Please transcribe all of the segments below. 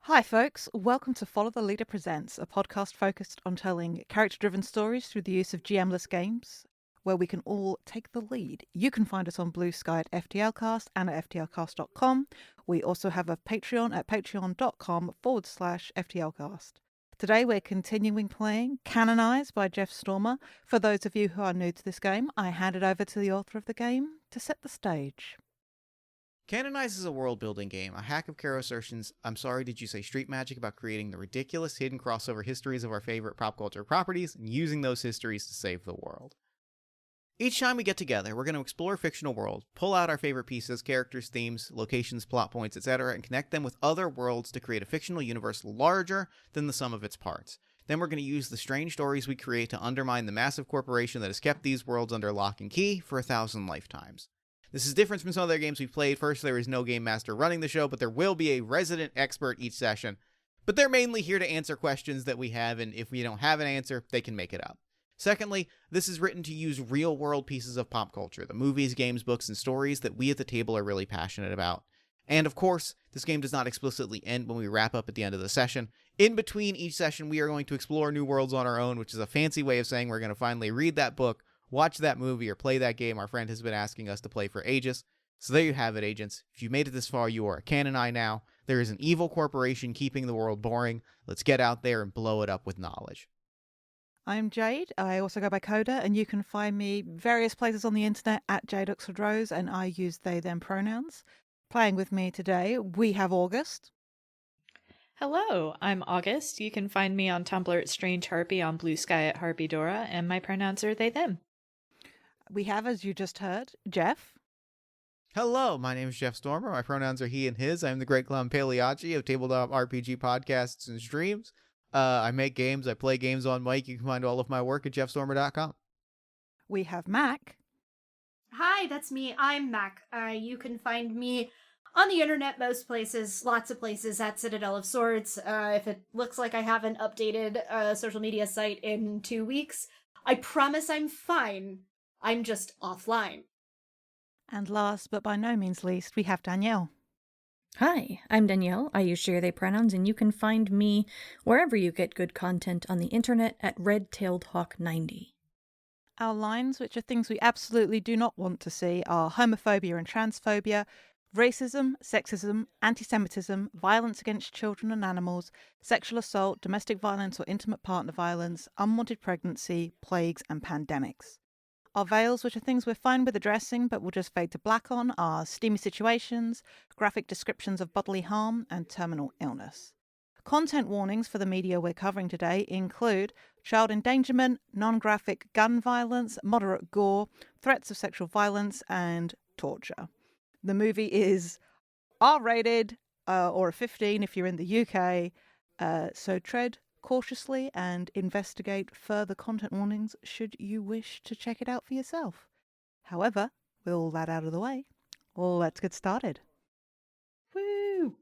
Hi, folks. Welcome to Follow the Leader Presents, a podcast focused on telling character driven stories through the use of GM-less games, where we can all take the lead. You can find us on Blue Sky at FTLcast and at FTLcast.com. We also have a Patreon at patreon.com/FTLcast. Today we're continuing playing Canonized by Jeff Stormer. For those of you who are new to this game, I hand it over to the author of the game to set the stage. Canonize is a world-building game, a hack of Caro assertions, I'm sorry did you say street magic about creating the ridiculous hidden crossover histories of our favorite pop culture properties and using those histories to save the world. Each time we get together, we're going to explore a fictional world, pull out our favorite pieces, characters, themes, locations, plot points, etc., and connect them with other worlds to create a fictional universe larger than the sum of its parts. Then we're going to use the strange stories we create to undermine the massive corporation that has kept these worlds under lock and key for 1,000 lifetimes. This is different from some other games we've played. First, there is no game master running the show, but there will be a resident expert each session. But they're mainly here to answer questions that we have, and if we don't have an answer, they can make it up. Secondly, this is written to use real-world pieces of pop culture, the movies, games, books, and stories that we at the table are really passionate about. And of course, this game does not explicitly end when we wrap up at the end of the session. In between each session, we are going to explore new worlds on our own, which is a fancy way of saying we're going to finally read that book, watch that movie, or play that game our friend has been asking us to play for ages. So there you have it, agents. If you made it this far, you are a Canonized now. There is an evil corporation keeping the world boring. Let's get out there and blow it up with knowledge. I'm Jade. I also go by Coda, and you can find me various places on the internet at Jade Oxford Rose, and I use they, them pronouns. Playing with me today, we have August. Hello, I'm August. You can find me on Tumblr at Strange Harpy, on Blue Sky at Harpy Dora, and my pronouns are they, them. We have, as you just heard, Jeff. Hello, my name is Jeff Stormer. My pronouns are he and his. I'm the Great Clown Paleachi of Tabletop RPG podcasts and streams. I make games. I play games on mic. You can find all of my work at jeffstormer.com. We have Mac. Hi, that's me. I'm Mac. You can find me on the internet most places, lots of places, at Citadel of Swords. If it looks like I haven't updated a social media site in 2 weeks, I promise I'm fine. I'm just offline. And last but by no means least, we have Danielle. Hi, I'm Danielle. I use she, they pronouns, and you can find me wherever you get good content on the internet at Red-Tailed Hawk 90. Our lines, which are things we absolutely do not want to see, are homophobia and transphobia, racism, sexism, anti-Semitism, violence against children and animals, sexual assault, domestic violence or intimate partner violence, unwanted pregnancy, plagues, and pandemics. Our veils, which are things we're fine with addressing but will just fade to black on, are steamy situations, graphic descriptions of bodily harm, and terminal illness. Content warnings for the media we're covering today include child endangerment, non-graphic gun violence, moderate gore, threats of sexual violence, and torture. The movie is R-rated, or a 15 if you're in the UK, so tread cautiously and investigate further content warnings should you wish to check it out for yourself. However, with all that out of the way, let's get started. Woo!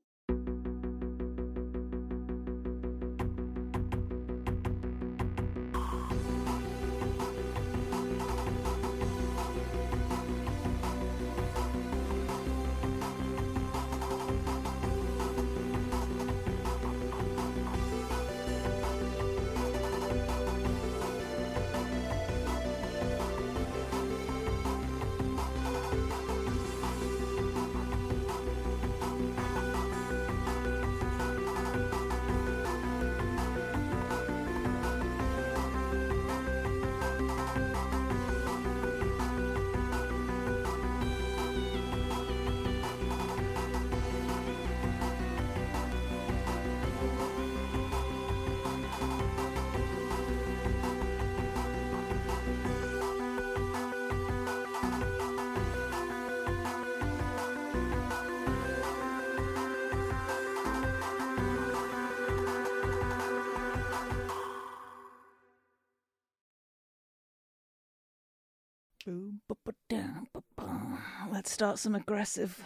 Let's start some aggressive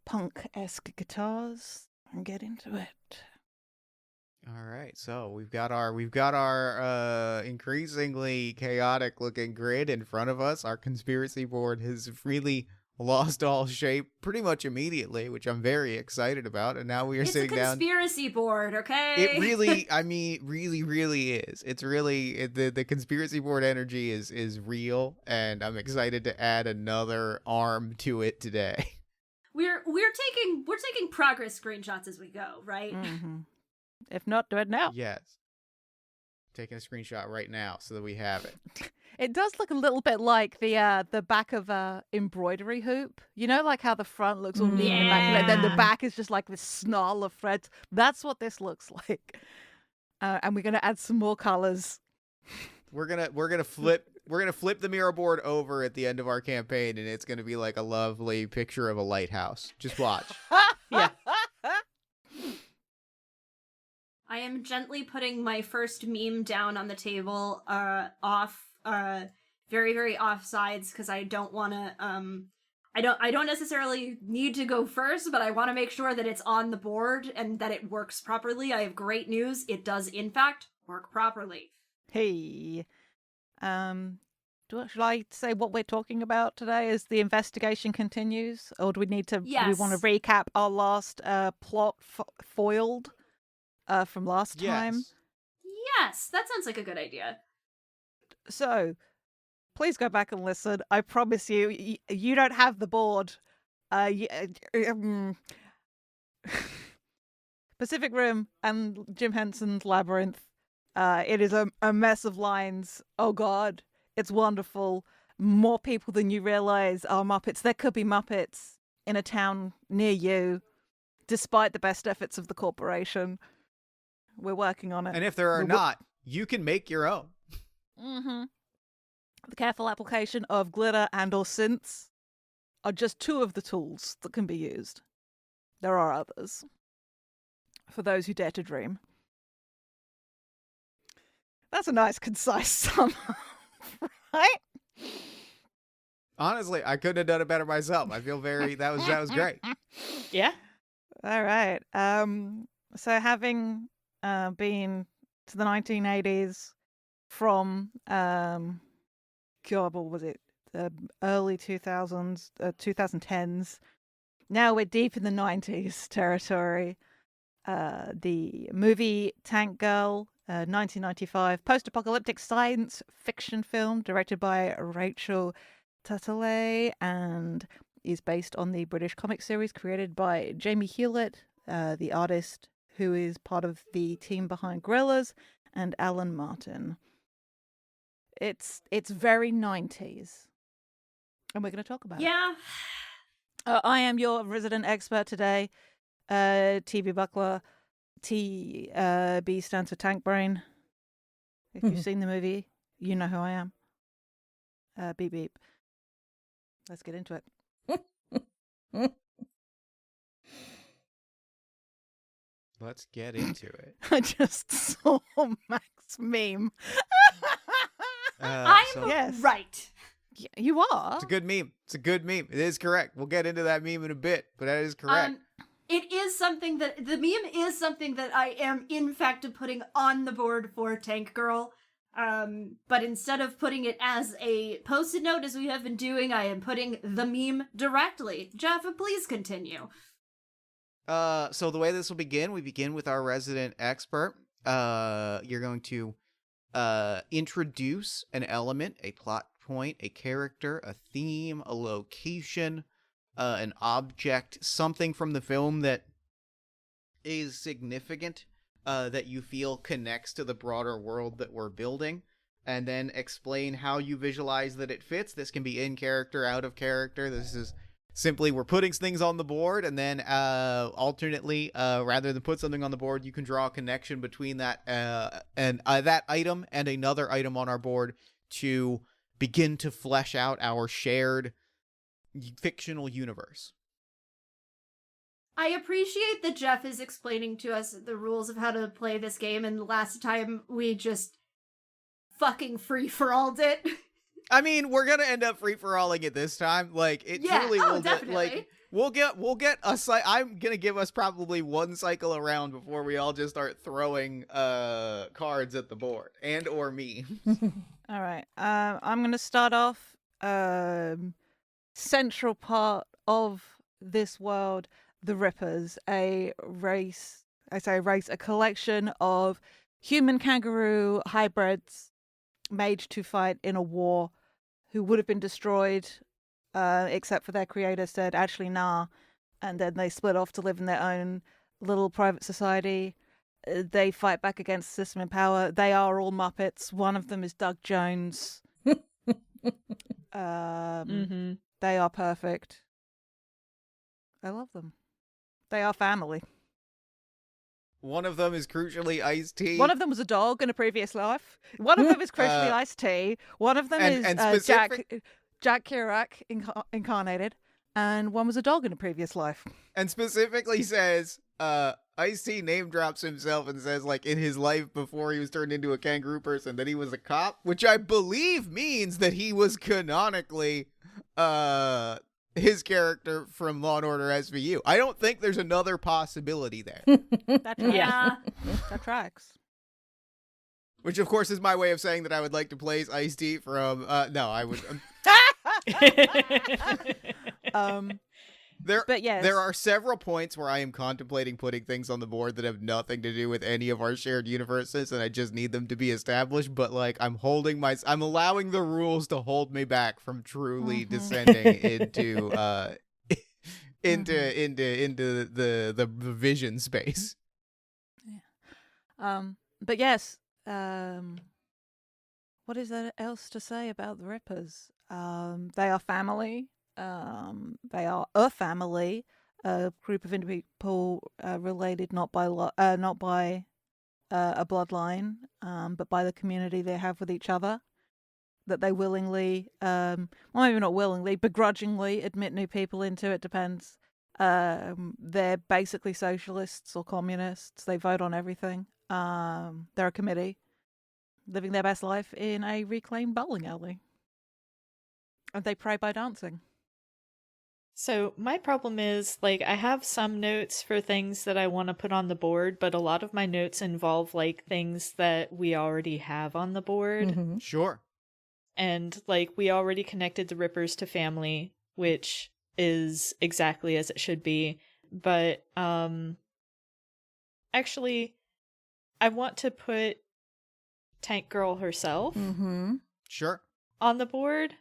punk-esque guitars and get into it. All right, so we've got our increasingly chaotic looking grid in front of us. Our conspiracy board has really lost all shape pretty much immediately, which I'm very excited about. And now we are It's a sitting down. conspiracy board, okay? It really, I mean, really is. It's really the conspiracy board energy is real, and I'm excited to add another arm to it today. We're taking progress screenshots as we go, right? Mm-hmm. If not, do it now. Yes. Taking a screenshot right now so that we have it. It does look a little bit like the back of a embroidery hoop. You know, like how the front looks all neat and immaculate, and then the Yeah. back is just like this snarl of threads. That's what this looks like. And we're gonna add some more colors. We're gonna flip the mirror board over at the end of our campaign, and it's gonna be like a lovely picture of a lighthouse. Just watch. Yeah. I am gently putting my first meme down on the table, off, very, very off sides, because I don't want to, I don't necessarily need to go first, but I want to make sure that it's on the board and that it works properly. I have great news. It does, in fact, work properly. Hey. Should I say what we're talking about today as the investigation continues? Or do we need to, do we want to Yes. recap our last plot foiled from last time? Yes. Yes, that sounds like a good idea. So, please go back and listen. I promise you, you don't have the board. Pacific Rim and Jim Henson's Labyrinth. It is a mess of lines. Oh God, it's wonderful. More people than you realize are Muppets. There could be Muppets in a town near you, despite the best efforts of the corporation. We're working on it. And if there are not, you can make your own. Mm-hmm. The careful application of glitter and or synths are just two of the tools that can be used. There are others. For those who dare to dream. That's a nice, concise sum, right? Honestly, I couldn't have done it better myself. I feel that was great. Yeah. All right. So having been to the 1980s from God, what was it? Early 2000s, 2010s. Now we're deep in the 90s territory. The movie Tank Girl, 1995, post-apocalyptic science fiction film directed by Rachel Tatalay and is based on the British comic series created by Jamie Hewlett, the artist who is part of the team behind Gorillaz, and Alan Martin. It's very 90s, and we're going to talk about it. Yeah. I am your resident expert today, TB Buckler. B stands for Tank Brain. If you've seen the movie, you know who I am. Beep beep. Let's get into it. Let's get into it. I just saw Max meme. I'm Yes. right. You are. It's a good meme. It's a good meme. It is correct. We'll get into that meme in a bit, but that is correct. It is something that the meme is something that I am in fact putting on the board for Tank Girl. But instead of putting it as a post-it note as we have been doing, I am putting the meme directly. Jeff, please continue. So the way this will begin, we begin with our resident expert. You're going to introduce an element, a plot point, a character, a theme, a location, an object, something from the film that is significant, that you feel connects to the broader world that we're building, and then explain how you visualize that it fits. This can be in character, out of character. This is simply we're putting things on the board, and then alternately, rather than put something on the board, you can draw a connection between that and that item and another item on our board to begin to flesh out our shared fictional universe. I appreciate that Jeff is explaining to us the rules of how to play this game, and last time we just fucking free-for-alled it. I mean, we're gonna end up free-for-alling it this time. Like, it truly will. Definitely. Like, we'll get a I'm gonna give us probably one cycle around before we all just start throwing cards at the board and or me. All right. I'm going to start off central part of this world, the Rippers, a race, a collection of human kangaroo hybrids made to fight in a war who would have been destroyed, except for their creator said, actually, nah. And then they split off to live in their own little private society. They fight back against the system in power. They are all Muppets. One of them is Doug Jones. They are perfect. I love them. They are family. One of them is crucially Ice-T. One of them was a dog in a previous life. One of them is crucially Ice-T. One of them is Jack Kerouac incarnated. And one was a dog in a previous life. And specifically says, Ice-T name drops himself and says, like, in his life before he was turned into a kangaroo person, that he was a cop, which I believe means that he was canonically his character from Law & Order SVU. I don't think there's another possibility there. That tracks. Yeah. That tracks. Which, of course, is my way of saying that I would like to place Ice-T from... no, I would... But yes. There are several points where I am contemplating putting things on the board that have nothing to do with any of our shared universes, and I just need them to be established. But like, I'm allowing the rules to hold me back from truly descending into the vision space. Yeah. But yes. What is there else to say about the Rippers? They are family. They are a family, a group of people related not by a bloodline, but by the community they have with each other. That they willingly, well, maybe not willingly, begrudgingly admit new people into. It depends. They're basically socialists or communists. They vote on everything. They're a committee living their best life in a reclaimed bowling alley. And they pray by dancing. So my problem is, like, I have some notes for things that I want to put on the board, but a lot of my notes involve, like, things that we already have on the board. Mm-hmm. Sure. And, like, we already connected the Rippers to family, which is exactly as it should be. But, actually, I want to put Tank Girl herself Sure. on the board.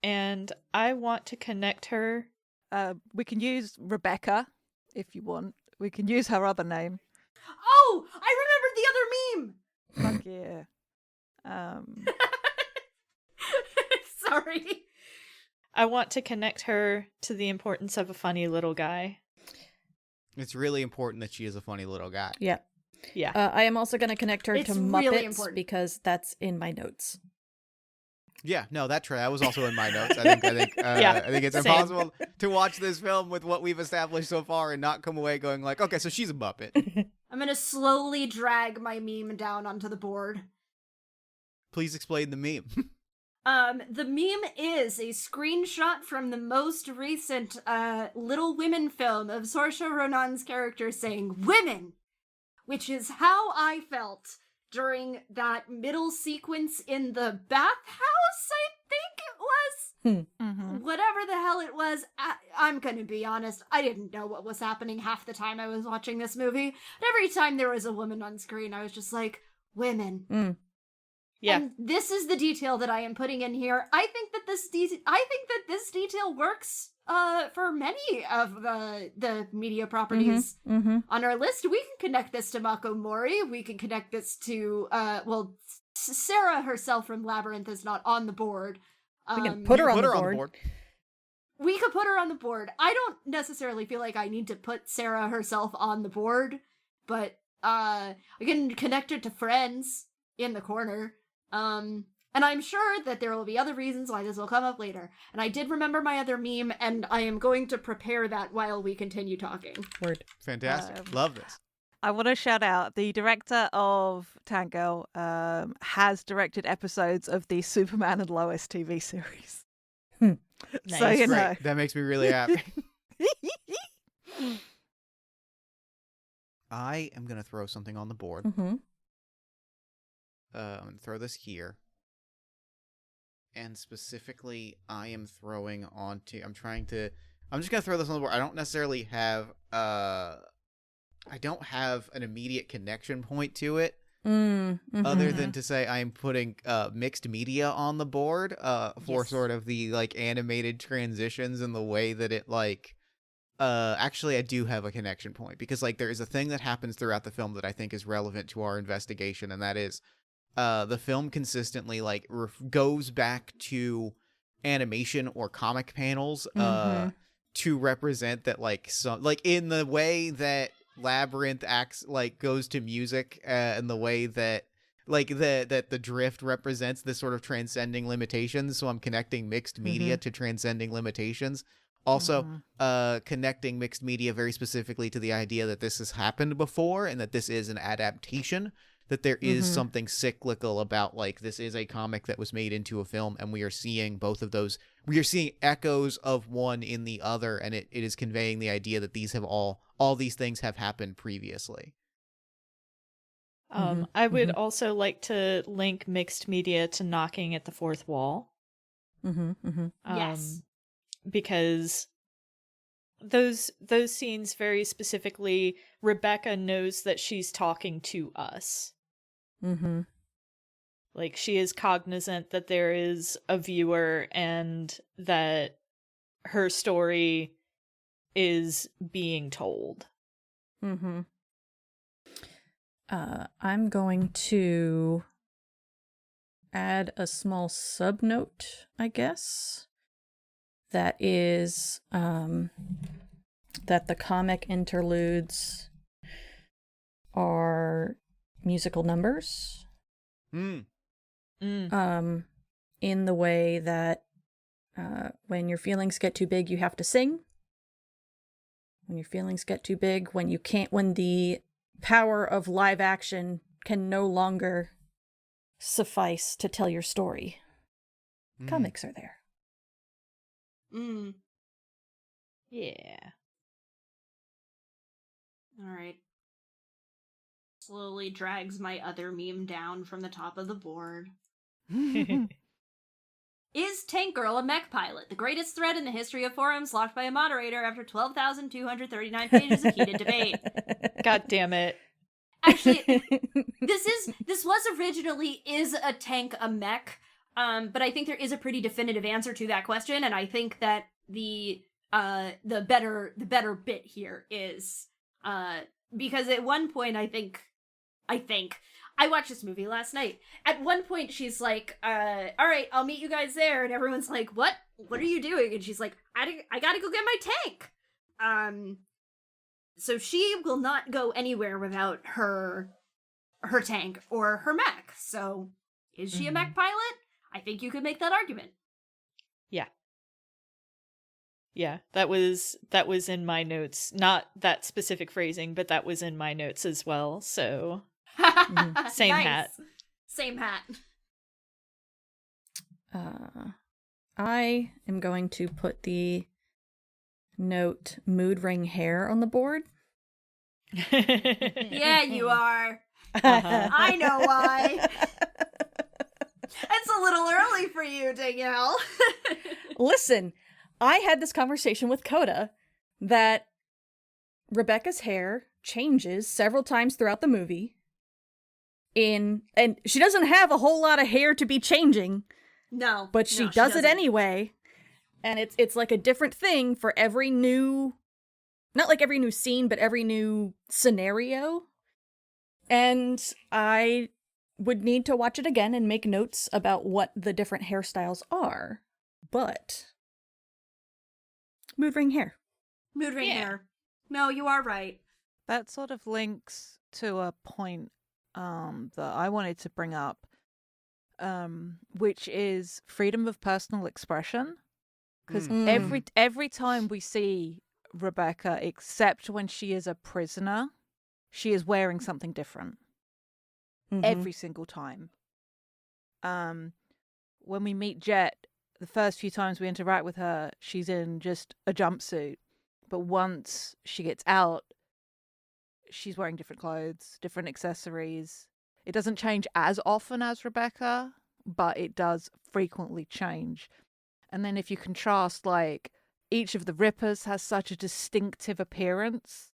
And I want to connect her. We can use Rebecca if you want. We can use her other name. Oh, I remembered the other meme. Fuck yeah. Sorry. I want to connect her to the importance of a funny little guy. It's really important that she is a funny little guy. Yeah. Yeah. I am also going to connect her It's to really Muppets important. because that's in my notes. Yeah, no, that was also in my notes. I think it's same. impossible to watch this film with what we've established so far and not come away going like, okay, so she's a Muppet. I'm gonna slowly drag my meme down onto the board. Please explain the meme. The meme is a screenshot from the most recent Little Women film of Saoirse Ronan's character saying "women," which is how I felt during that middle sequence in the bathhouse, I think it was. Mm-hmm. Whatever the hell it was, I'm gonna be honest, I didn't know what was happening half the time I was watching this movie. But every time there was a woman on screen, I was just like, women. Yeah. And this is the detail that I am putting in here. I think that this detail works for many of the media properties on our list. We can connect this to Mako Mori. We can connect this to Sarah herself from Labyrinth is not on the board. We can put her on the board. We could put her on the board. I don't necessarily feel like I need to put Sarah herself on the board, but we can connect her to friends in the corner. And I'm sure that there will be other reasons why this will come up later. And I did remember my other meme, and I am going to prepare that while we continue talking. Word. Fantastic. Love this. I want to shout out the director of Tango has directed episodes of the Superman and Lois TV series. So Nice. you know. Great. That makes me really happy. I am going to throw something on the board. Mm-hmm. I'm going to throw this here. and specifically I am throwing onto, I'm just gonna throw this on the board. I don't necessarily have I don't have an immediate connection point to it, other than to say I'm putting mixed media on the board for sort of the like animated transitions and the way that it like actually I do have a connection point, because like there is a thing that happens throughout the film that I think is relevant to our investigation, and that is the film consistently like goes back to animation or comic panels to represent that, like, some like in the way that Labyrinth acts like goes to music, and the way that like the drift represents this sort of transcending limitations. So I'm connecting mixed media to transcending limitations. Also, connecting mixed media very specifically to the idea that this has happened before and that this is an adaptation, that there is something cyclical about, like, this is a comic that was made into a film, and we are seeing both of those. We are seeing echoes of one in the other, and it is conveying the idea that these have all these things have happened previously. I would also like to link mixed media to knocking at the fourth wall. Yes. Because those scenes very specifically, Rebecca knows that she's talking to us. Like, she is cognizant that there is a viewer and that her story is being told. I'm going to add a small subnote, I guess. That is that the comic interludes are musical numbers. In the way that when your feelings get too big, you have to sing. When your feelings get too big, when the power of live action can no longer suffice to tell your story, comics are there. Yeah. All right. Slowly drags my other meme down from the top of the board. Is Tank Girl a mech pilot? The greatest thread in the history of forums, locked by a moderator after 12,239 pages of heated debate. God damn it. Actually, this was originally, is a tank a mech? But I think there is a pretty definitive answer to that question, and I think that the better bit here is because at one point I think I watched this movie last night. At one point she's like, all right, I'll meet you guys there, and everyone's like, what are you doing? And she's like, I gotta go get my tank. So she will not go anywhere without her tank or her mech. So is she a mech pilot? I think you could make that argument. Yeah, that was in my notes. Not that specific phrasing, but that was in my notes as well. So same Nice. hat. Same hat. I am going to put the note mood ring hair on the board. Yeah, you are. I know why. It's a little early for you, Danielle. Listen, I had this conversation with Coda that Rebecca's hair changes several times throughout the movie. And she doesn't have a whole lot of hair to be changing. No. But she does it anyway. And it's like a different thing for every new, not like every new scene, but every new scenario. And I would need to watch it again and make notes about what the different hairstyles are. But mood ring hair. Mood ring hair. No, you are right. That sort of links to a point that I wanted to bring up, which is freedom of personal expression. Because every time we see Rebecca, except when she is a prisoner, she is wearing something different. Every single time. When we meet Jet, the first few times we interact with her, she's in just a jumpsuit. But once she gets out, she's wearing different clothes, different accessories. It doesn't change as often as Rebecca, but it does frequently change. And then if you contrast, like, each of the Rippers has such a distinctive appearance,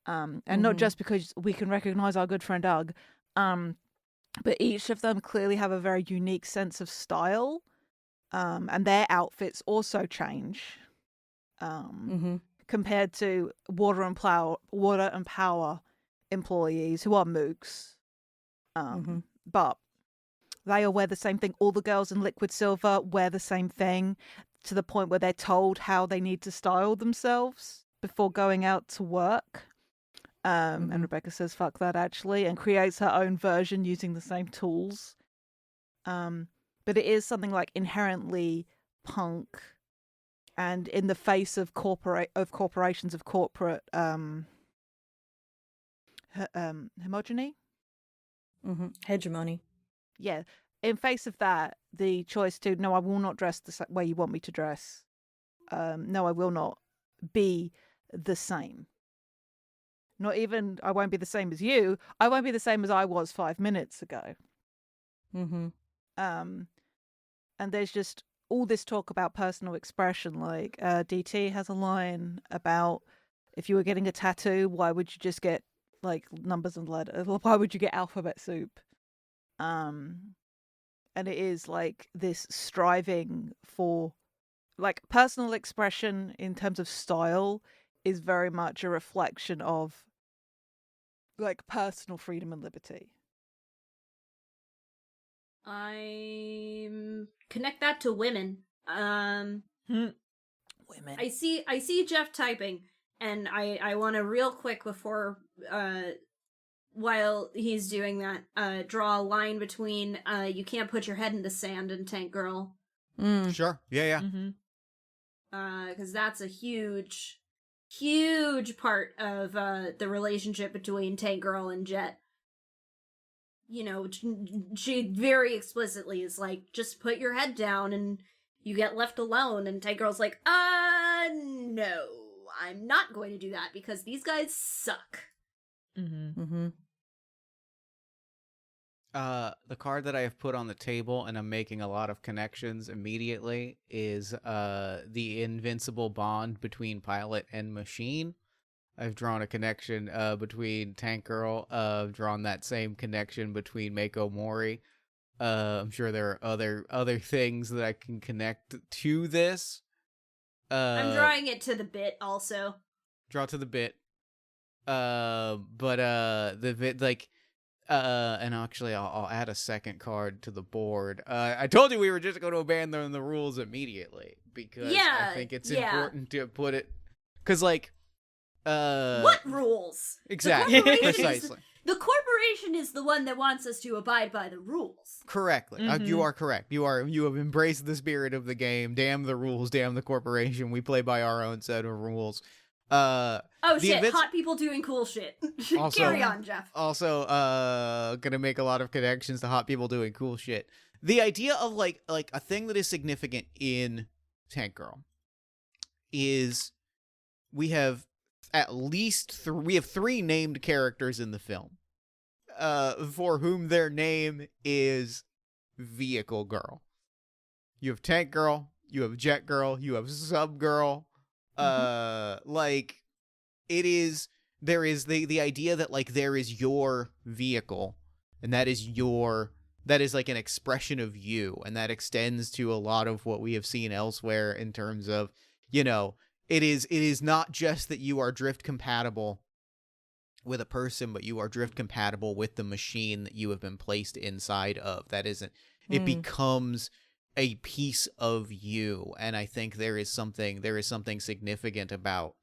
and not just because we can recognize our good friend Doug, but each of them clearly have a very unique sense of style, and their outfits also change compared to Water and Power employees who are mooks. But they all wear the same thing. All the girls in Liquid Silver wear the same thing, to the point where they're told how they need to style themselves before going out to work. And Rebecca says, fuck that, actually, and creates her own version using the same tools. But it is something like inherently punk, and in the face of corporations of corporate homogeny. Hegemony. Yeah. In face of that, the choice to, no, I will not dress the way you want me to dress. No, I will not be the same. Not even, I won't be the same as you. I won't be the same as I was 5 minutes ago. And there's just all this talk about personal expression. Like, DT has a line about, if you were getting a tattoo, why would you just get, like, numbers and letters? Why would you get alphabet soup? And it is like this striving for, like, personal expression in terms of style is very much a reflection of, like, personal freedom and liberty. I connect that to women. Women. I see Jeff typing, and I want to real quick before while he's doing that, draw a line between you can't put your head in the sand and Tank Girl. Sure. Yeah. Because that's a huge part of the relationship between Tank Girl and Jet. You know, she very explicitly is like, just put your head down and you get left alone. And Tank Girl's like, no, I'm not going to do that because these guys suck. The card that I have put on the table, and I'm making a lot of connections immediately, is the invincible bond between pilot and machine. I've drawn a connection between Tank Girl. I've drawn that same connection between Mako Mori. I'm sure there are other things that I can connect to this. I'm drawing it to the bit also. Draw to the bit. The bit, like, and actually I'll add a second card to the board. I told you we were just going to abandon the rules immediately because I think it's important to put it, because, like, what rules? Exactly. Precisely. The corporation is the one that wants us to abide by the rules. Correctly. You are correct. You have embraced the spirit of the game. Damn the rules, damn the corporation. We play by our own set of rules. Hot people doing cool shit. Also, carry on, Jeff. Also, gonna make a lot of connections to hot people doing cool shit. The idea of like a thing that is significant in Tank Girl is we have at least three named characters in the film, for whom their name is Vehicle Girl. You have Tank Girl, you have Jet Girl, you have Sub Girl. Like, there is the idea that, like, there is your vehicle, and that is like an expression of you, and that extends to a lot of what we have seen elsewhere in terms of, you know, it is not just that you are drift compatible with a person, but you are drift compatible with the machine that you have been placed inside of. That isn't, it becomes a piece of you. And I think there is something significant about,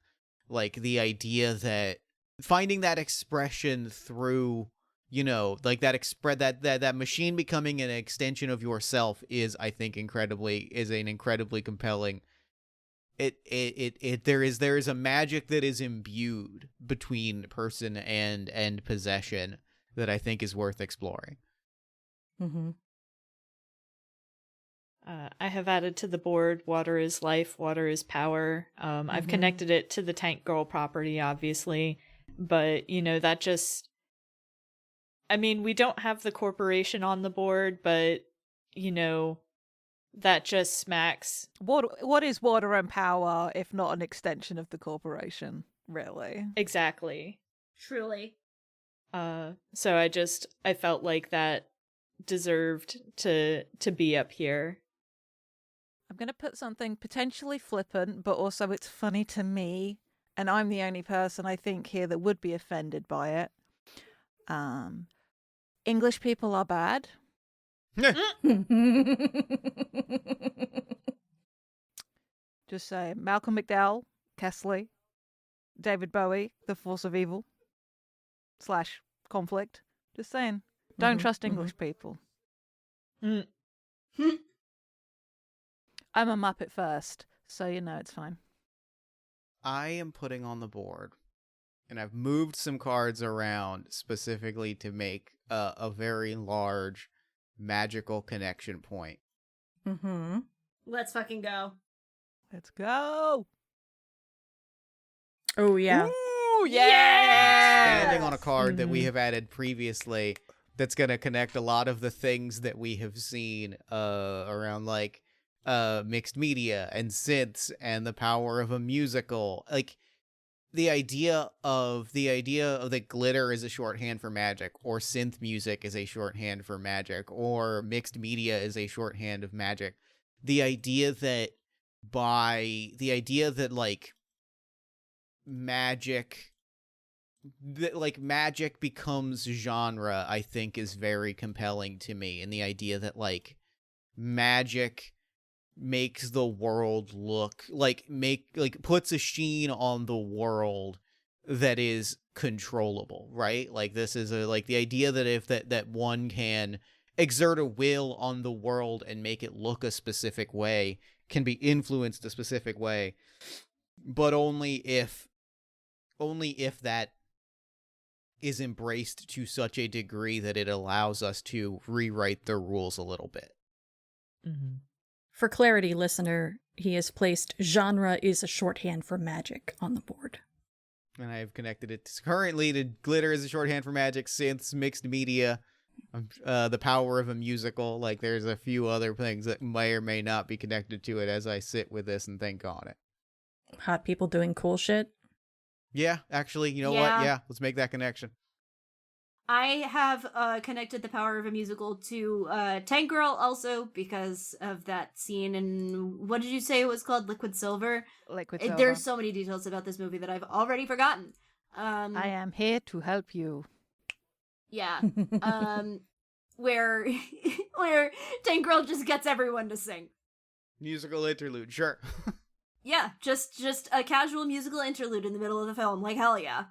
like, the idea that finding that expression through, you know, like that machine becoming an extension of yourself is, I think, an incredibly compelling. There is a magic that is imbued between person and possession that I think is worth exploring. I have added to the board, water is life, water is power. I've connected it to the Tank Girl property, obviously, but, you know, that just, I mean, we don't have the corporation on the board, but, that just smacks. What is water and power if not an extension of the corporation, really? Exactly. Truly. So I felt like that deserved to be up here. I'm going to put something potentially flippant, but also it's funny to me, and I'm the only person I think here that would be offended by it. English people are bad. Just say Malcolm McDowell, Kesley, David Bowie, The Force of Evil / conflict. Just saying. Don't trust English people. Mm. I'm a Muppet first, so it's fine. I am putting on the board, and I've moved some cards around specifically to make a very large magical connection point. Mm-hmm. Let's fucking go. Let's go. Oh, yeah. Ooh, Expanding on a card that we have added previously that's going to connect a lot of the things that we have seen around like mixed media and synths and the power of a musical. Like the idea of that glitter is a shorthand for magic, or synth music is a shorthand for magic, or mixed media is a shorthand of magic. The idea that like magic becomes genre, I think is very compelling to me. And the idea that like magic makes the world look puts a sheen on the world that is controllable, right? Like this is the idea that if that one can exert a will on the world and make it look a specific way, can be influenced a specific way, but only if that is embraced to such a degree that it allows us to rewrite the rules a little bit. Mm-hmm. For clarity, listener, he has placed genre is a shorthand for magic on the board. And I have connected it currently to glitter as a shorthand for magic, synths, mixed media, the power of a musical. Like there's a few other things that may or may not be connected to it as I sit with this and think on it. Hot people doing cool shit. Yeah, actually, you know what? Yeah, let's make that connection. I have connected the power of a musical to Tank Girl also because of that scene in, what did you say it was called? Liquid Silver? Liquid Silver. There's so many details about this movie that I've already forgotten. I am here to help you. Yeah. Where Tank Girl just gets everyone to sing. Musical interlude, sure. Yeah, just a casual musical interlude in the middle of the film. Like, hell yeah.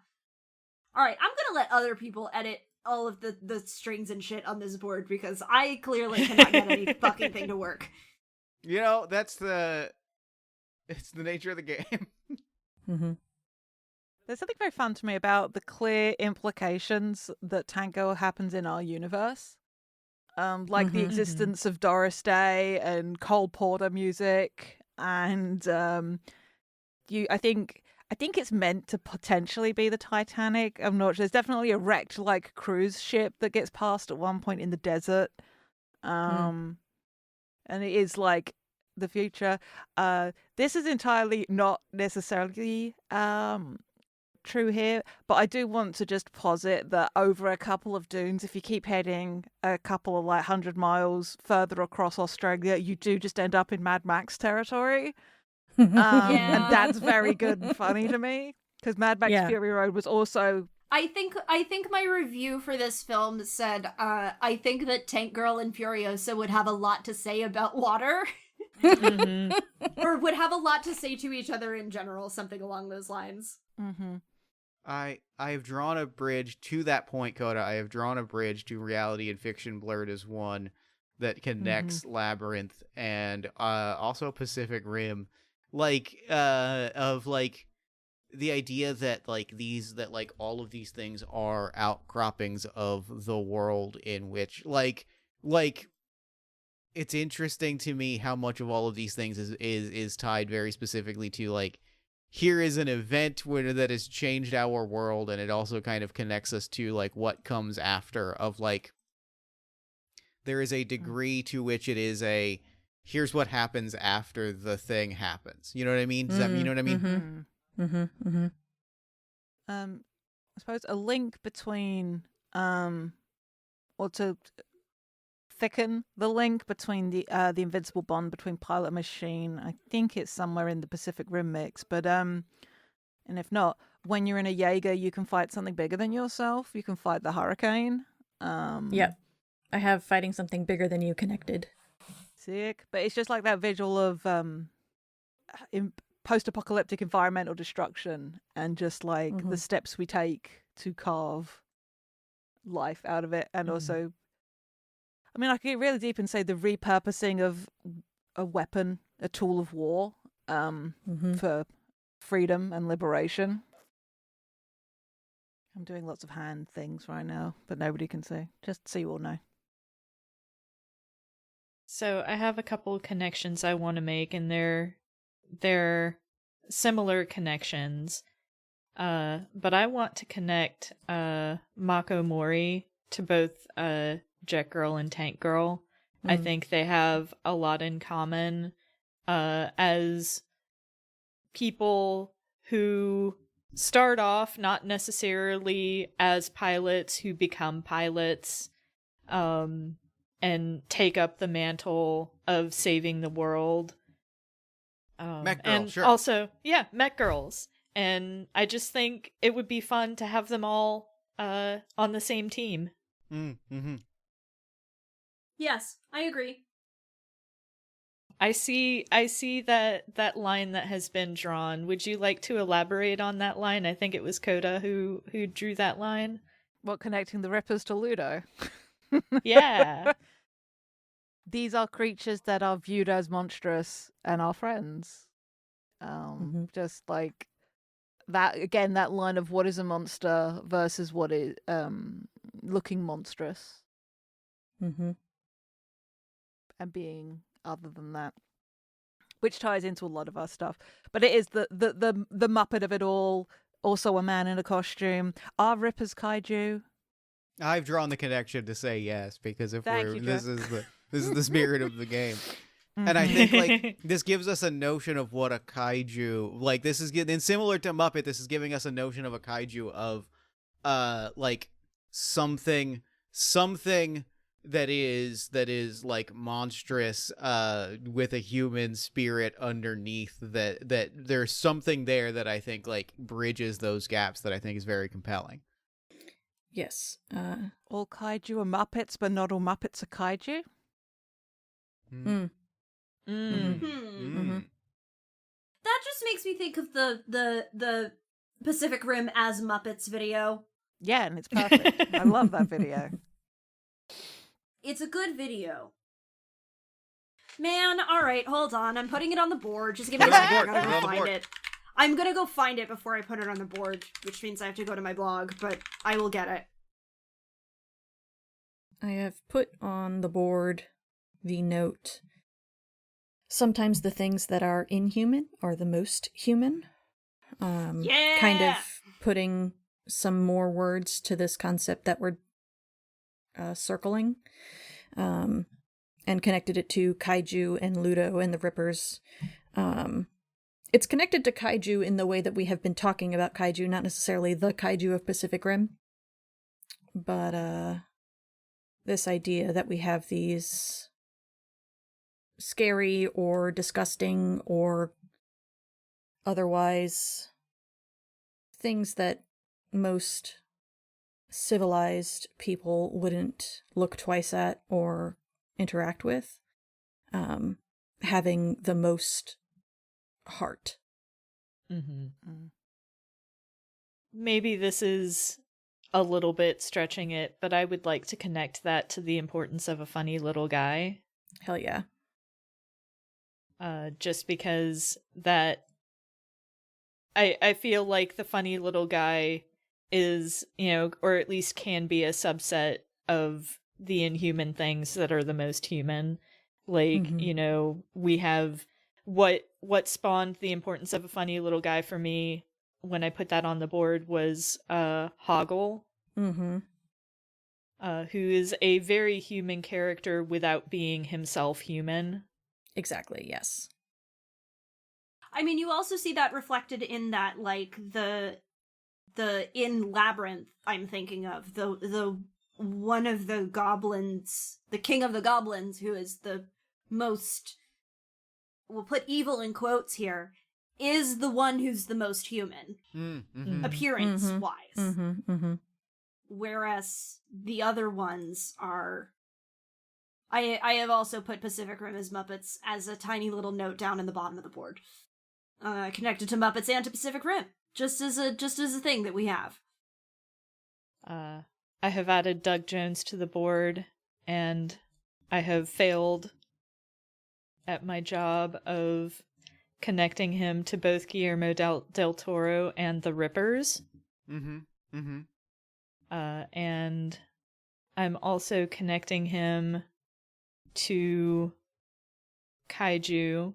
Alright, I'm gonna let other people edit all of the strings and shit on this board because I clearly cannot get any fucking thing to work. It's the nature of the game. Mm-hmm. There's something very fun to me about the clear implications that Tango happens in our universe. Like the existence of Doris Day and Cole Porter music, and I think it's meant to potentially be the Titanic. I'm not sure. There's definitely a wrecked like cruise ship that gets passed at one point in the desert. And it is like the future. This is entirely not necessarily true here, but I do want to just posit that over a couple of dunes, if you keep heading a couple of 100 miles further across Australia, you do just end up in Mad Max territory. And that's very good and funny to me because Mad Max Fury Road was also. I think my review for this film said I think that Tank Girl and Furiosa would have a lot to say about water. Or would have a lot to say to each other in general, something along those lines. I have drawn a bridge to that point, Coda. I have drawn a bridge to reality and fiction blurred as one that connects Labyrinth and also Pacific Rim. Of the idea that all of these things are outcroppings of the world in which it's interesting to me how much of all of these things is tied very specifically to here is an event that has changed our world, and it also kind of connects us to what comes after of there is a degree to which it is a here's what happens after the thing happens. You know what I mean? Does that you know what I mean? I suppose a link between or to thicken the link between the invincible bond between pilot and machine. I think it's somewhere in the Pacific Rim mix, but and if not, when you're in a Jaeger, you can fight something bigger than yourself. You can fight the hurricane. Yep. I have fighting something bigger than you connected. Sick. But it's just like that visual of post-apocalyptic environmental destruction and just like the steps we take to carve life out of it. And also, I mean, I could get really deep and say the repurposing of a weapon, a tool of war for freedom and liberation. I'm doing lots of hand things right now, but nobody can see. Just so you all know. So I have a couple connections I want to make, and they're similar connections. But I want to connect Mako Mori to both Jet Girl and Tank Girl. I think they have a lot in common as people who start off not necessarily as pilots, who become pilots and take up the mantle of saving the world. Mech Girl, and sure. Also, yeah, Mech Girls. And I just think it would be fun to have them all on the same team. Yes, I agree. I see that line that has been drawn. Would you like to elaborate on that line? I think it was Coda who drew that line. What, connecting the Rippers to Ludo? Yeah. These are creatures that are viewed as monstrous and are friends. Just like that, again, that line of what is a monster versus what is looking monstrous. And being other than that, which ties into a lot of our stuff. But it is the Muppet of it all. Also, a man in a costume. Are Rippers kaiju? I've drawn the connection to say yes because this is the spirit of the game. And I think like this gives us a notion of what a kaiju like. This is getting similar to Muppet. This is giving us a notion of a kaiju of like something that is like monstrous with a human spirit underneath, that there's something there that I think like bridges those gaps that I think is very compelling. Yes. All kaiju are Muppets, but not all Muppets are kaiju. That just makes me think of the Pacific Rim as Muppets video. Yeah, and it's perfect. I love that video. It's a good video. Man, alright, hold on. I'm putting it on the board. Just give me a second. I gotta go find it. I'm gonna go find it before I put it on the board, which means I have to go to my blog, but I will get it. I have put on the board the note. Sometimes the things that are inhuman are the most human. Yeah! Kind of putting some more words to this concept that we're circling. And connected it to kaiju and Ludo and the Rippers. It's connected to kaiju in the way that we have been talking about kaiju, not necessarily the kaiju of Pacific Rim. But this idea that we have these scary or disgusting or otherwise things that most civilized people wouldn't look twice at or interact with, having the most heart. Maybe this is a little bit stretching it, but I would like to connect that to the importance of a funny little guy. Hell yeah. Just because that I feel like the funny little guy is, or at least can be a subset of the inhuman things that are the most human. Like, we have what spawned the importance of a funny little guy for me when I put that on the board was Hoggle. who is a very human character without being himself human. Exactly, yes. I mean, you also see that reflected in that, like, the in Labyrinth, I'm thinking of, the one of the goblins, the king of the goblins, who is the most, we'll put evil in quotes here, is the one who's the most human, appearance-wise. Whereas the other ones are... I have also put Pacific Rim as Muppets as a tiny little note down in the bottom of the board. Connected to Muppets and to Pacific Rim. Just as a thing that we have. I have added Doug Jones to the board, and I have failed at my job of connecting him to both Guillermo del Toro and the Rippers. And I'm also connecting him to kaiju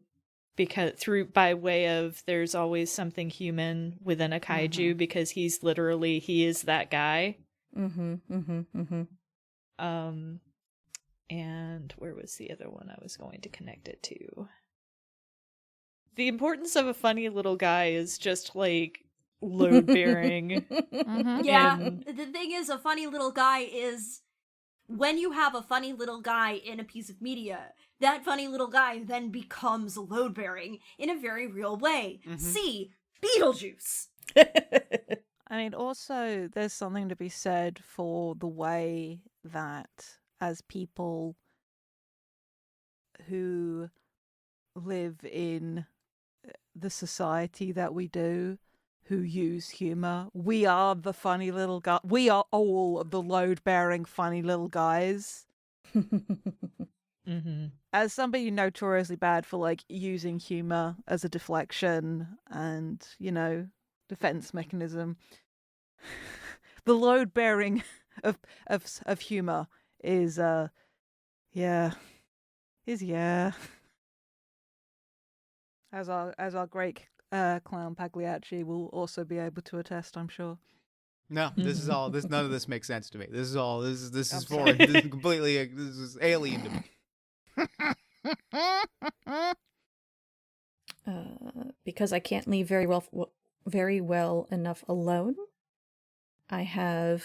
because by way of there's always something human within a kaiju because he is that guy. And where was the other one I was going to connect it to? The importance of a funny little guy is just like load bearing. Yeah, the thing is, a funny little guy is when you have a funny little guy in a piece of media, that funny little guy then becomes load bearing in a very real way. See Beetlejuice. I mean, also, there's something to be said for the way that as people who live in the society that we do, who use humor, we are the funny little guy. We are all the load-bearing funny little guys. As somebody notoriously bad for like using humor as a deflection and, you know, defense mechanism, the load-bearing of humor is yeah. As our great clown Pagliacci will also be able to attest, I'm sure. No, this is all. None of this makes sense to me. This is all. This is foreign. This is completely. This is alien to me. Because I can't leave very well enough alone, I have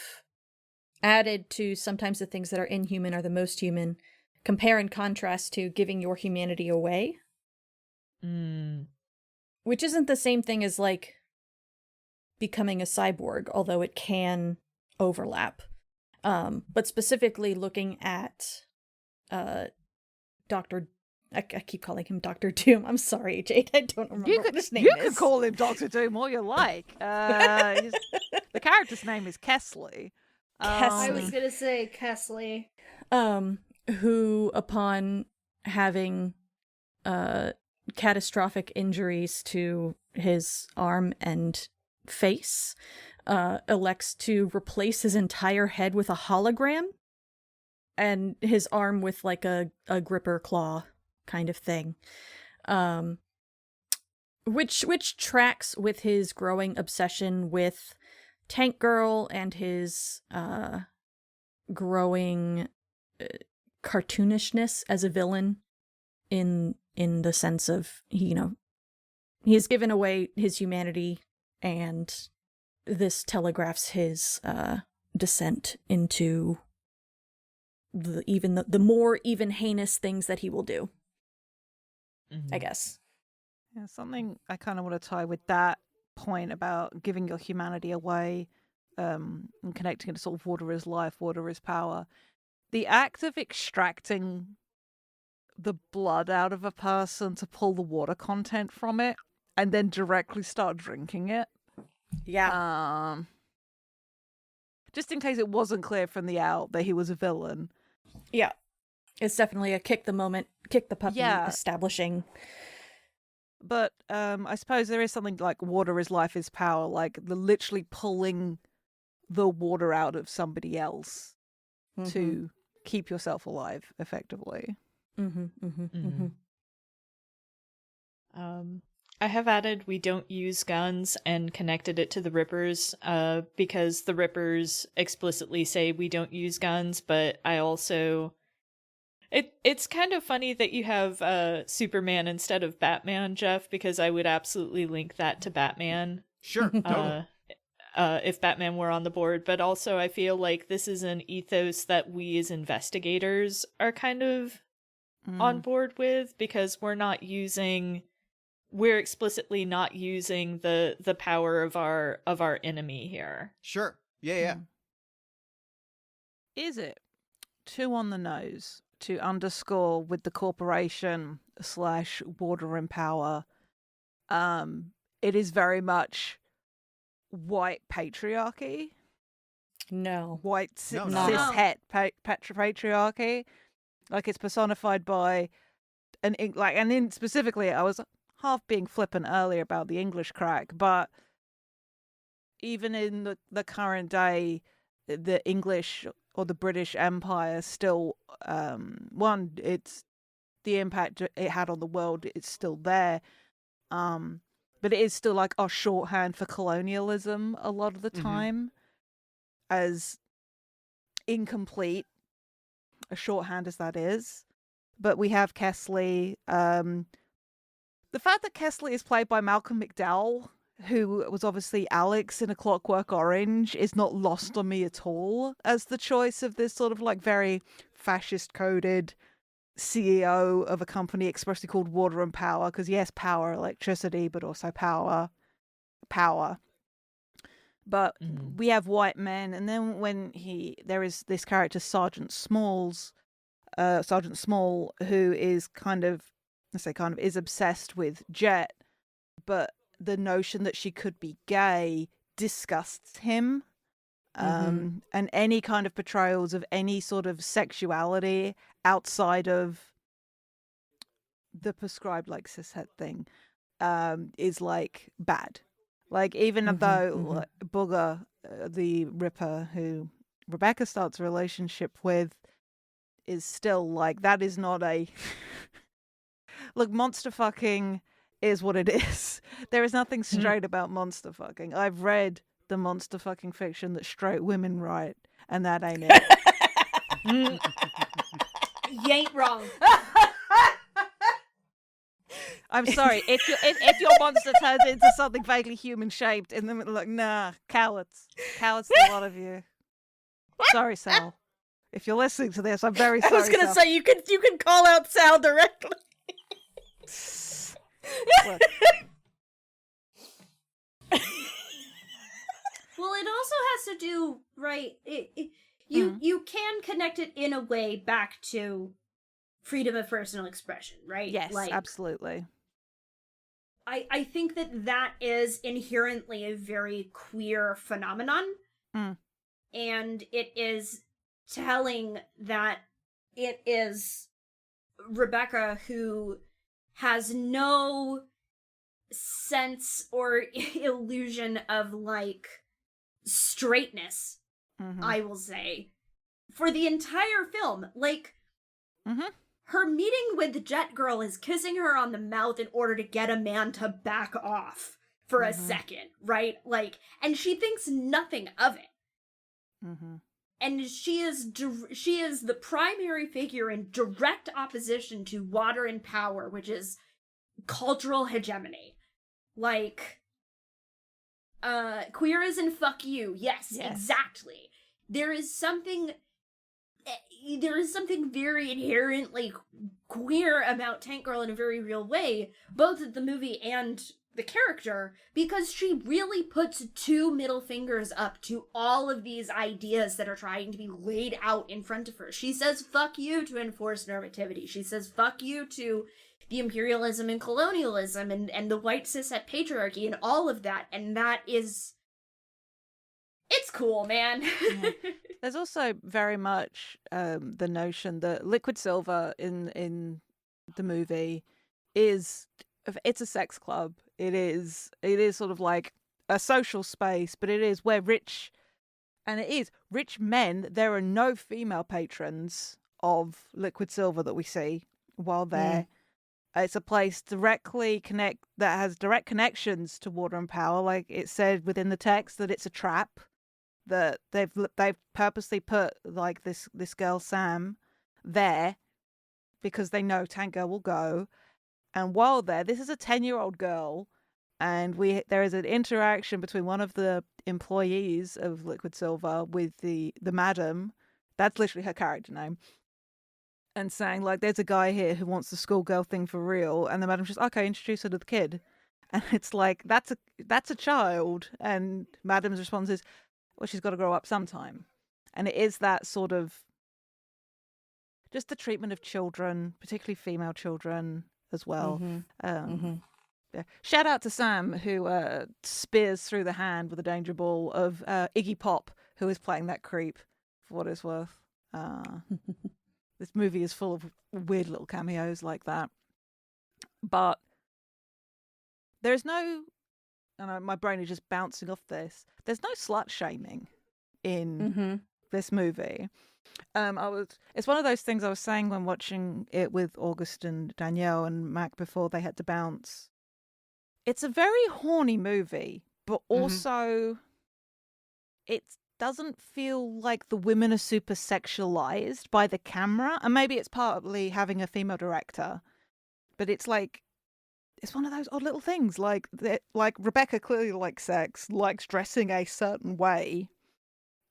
added to sometimes the things that are inhuman are the most human. Compare and contrast to giving your humanity away. Which isn't the same thing as, like, becoming a cyborg, although it can overlap. But specifically looking at Dr. I keep calling him Dr. Doom. I'm sorry, Jade. I don't remember what his name is. You could call him Dr. Doom all you like. The character's name is Kesley. I was going to say Kesley. Who, upon having catastrophic injuries to his arm and face, elects to replace his entire head with a hologram and his arm with like a gripper claw kind of thing. Which tracks with his growing obsession with Tank Girl and his growing cartoonishness as a villain in the sense of, he has given away his humanity, and this telegraphs his descent into the more even heinous things that he will do. I guess. Yeah, something I kind of want to tie with that point about giving your humanity away, and connecting it to sort of water is life, water is power. The act of extracting the blood out of a person to pull the water content from it and then directly start drinking it. Yeah. Just in case it wasn't clear from the out that he was a villain. Yeah. It's definitely a kick the puppy establishing. But I suppose there is something like water is life is power, like the literally pulling the water out of somebody else to keep yourself alive, effectively. I have added we don't use guns and connected it to the Rippers, because the Rippers explicitly say we don't use guns, but I also... It's kind of funny that you have Superman instead of Batman, Jeff, because I would absolutely link that to Batman. Sure, totally. If Batman were on the board, but also I feel like this is an ethos that we as investigators are kind of on board with, because we're explicitly not using the power of our enemy here. Sure. Yeah. Is it too on the nose to underscore with the corporation / border in power? It is very much white patriarchy. No. White No, cis-het patriarchy. Like, it's personified by and then specifically, I was half being flippant earlier about the English crack, but even in the current day, the English or the British Empire still, it's the impact it had on the world, it's still there. But it is still like our shorthand for colonialism a lot of the time, as incomplete a shorthand as that is. But we have Kesley. The fact that Kesley is played by Malcolm McDowell, who was obviously Alex in A Clockwork Orange, is not lost on me at all as the choice of this sort of like very fascist-coded CEO of a company expressly called Water and Power, because yes, power, electricity, but also power. But we have white men, and then when there is this character Sergeant Small, who is is obsessed with Jet, but the notion that she could be gay disgusts him. And any kind of portrayals of any sort of sexuality outside of the prescribed like cishet thing is like bad. Like, even though Booger, the Ripper, who Rebecca starts a relationship with, is still like, that is not a look, monster fucking is what it is. There is nothing straight about monster fucking. I've read the monster fucking fiction that straight women write, and that ain't it. You ain't wrong. I'm sorry, if your monster turns into something vaguely human shaped in the middle, like, nah, cowards, a lot of you. Sorry, Sal. If you're listening to this, I'm very sorry. I was gonna Sal. say you can call out Sal directly. Look, Well, it also has to do, right, you can connect it in a way back to freedom of personal expression, right? yes, like, absolutely. I think that is inherently a very queer phenomenon. And it is telling that it is Rebecca who has no sense or illusion of, like, straightness, I will say, for the entire film. Like, her meeting with Jet Girl is kissing her on the mouth in order to get a man to back off for a second, right? Like, and she thinks nothing of it. And she is the primary figure in direct opposition to Water and Power, which is cultural hegemony. Like, queer as in fuck you. Yes, exactly. There is something very inherently queer about Tank Girl in a very real way, both the movie and the character, because she really puts two middle fingers up to all of these ideas that are trying to be laid out in front of her. She says fuck you to enforced normativity. She says fuck you to the imperialism and colonialism and the white cishet patriarchy and all of that, and that is... It's cool, man. There's also very much the notion that Liquid Silver in the movie it's a sex club. It is sort of like a social space, but it is where rich men. There are no female patrons of Liquid Silver that we see while they're It's a place that has direct connections to water and power. Like it said within the text that it's a trap, that they've purposely put like this girl Sam there because they know Tank Girl will go. And while there, this is a 10-year-old girl, and there is an interaction between one of the employees of Liquid Silver with the madam. That's literally her character name. And saying, like, there's a guy here who wants the schoolgirl thing for real. And the madam's just, okay, introduce her to the kid. And it's like, that's a child. And madam's response is, well, she's got to grow up sometime. And it is that sort of, just the treatment of children, particularly female children as well. Yeah. Shout out to Sam, who spears through the hand with a danger ball of Iggy Pop, who is playing that creep, for what it's worth. This movie is full of weird little cameos like that. But there's no, and my brain is just bouncing off this, there's no slut shaming in this movie. It's one of those things I was saying when watching it with August and Danielle and Mac before they had to bounce. It's a very horny movie, but also it doesn't feel like the women are super sexualized by the camera. And maybe it's partly having a female director, but it's like, it's one of those odd little things. Like Rebecca clearly likes sex, likes dressing a certain way.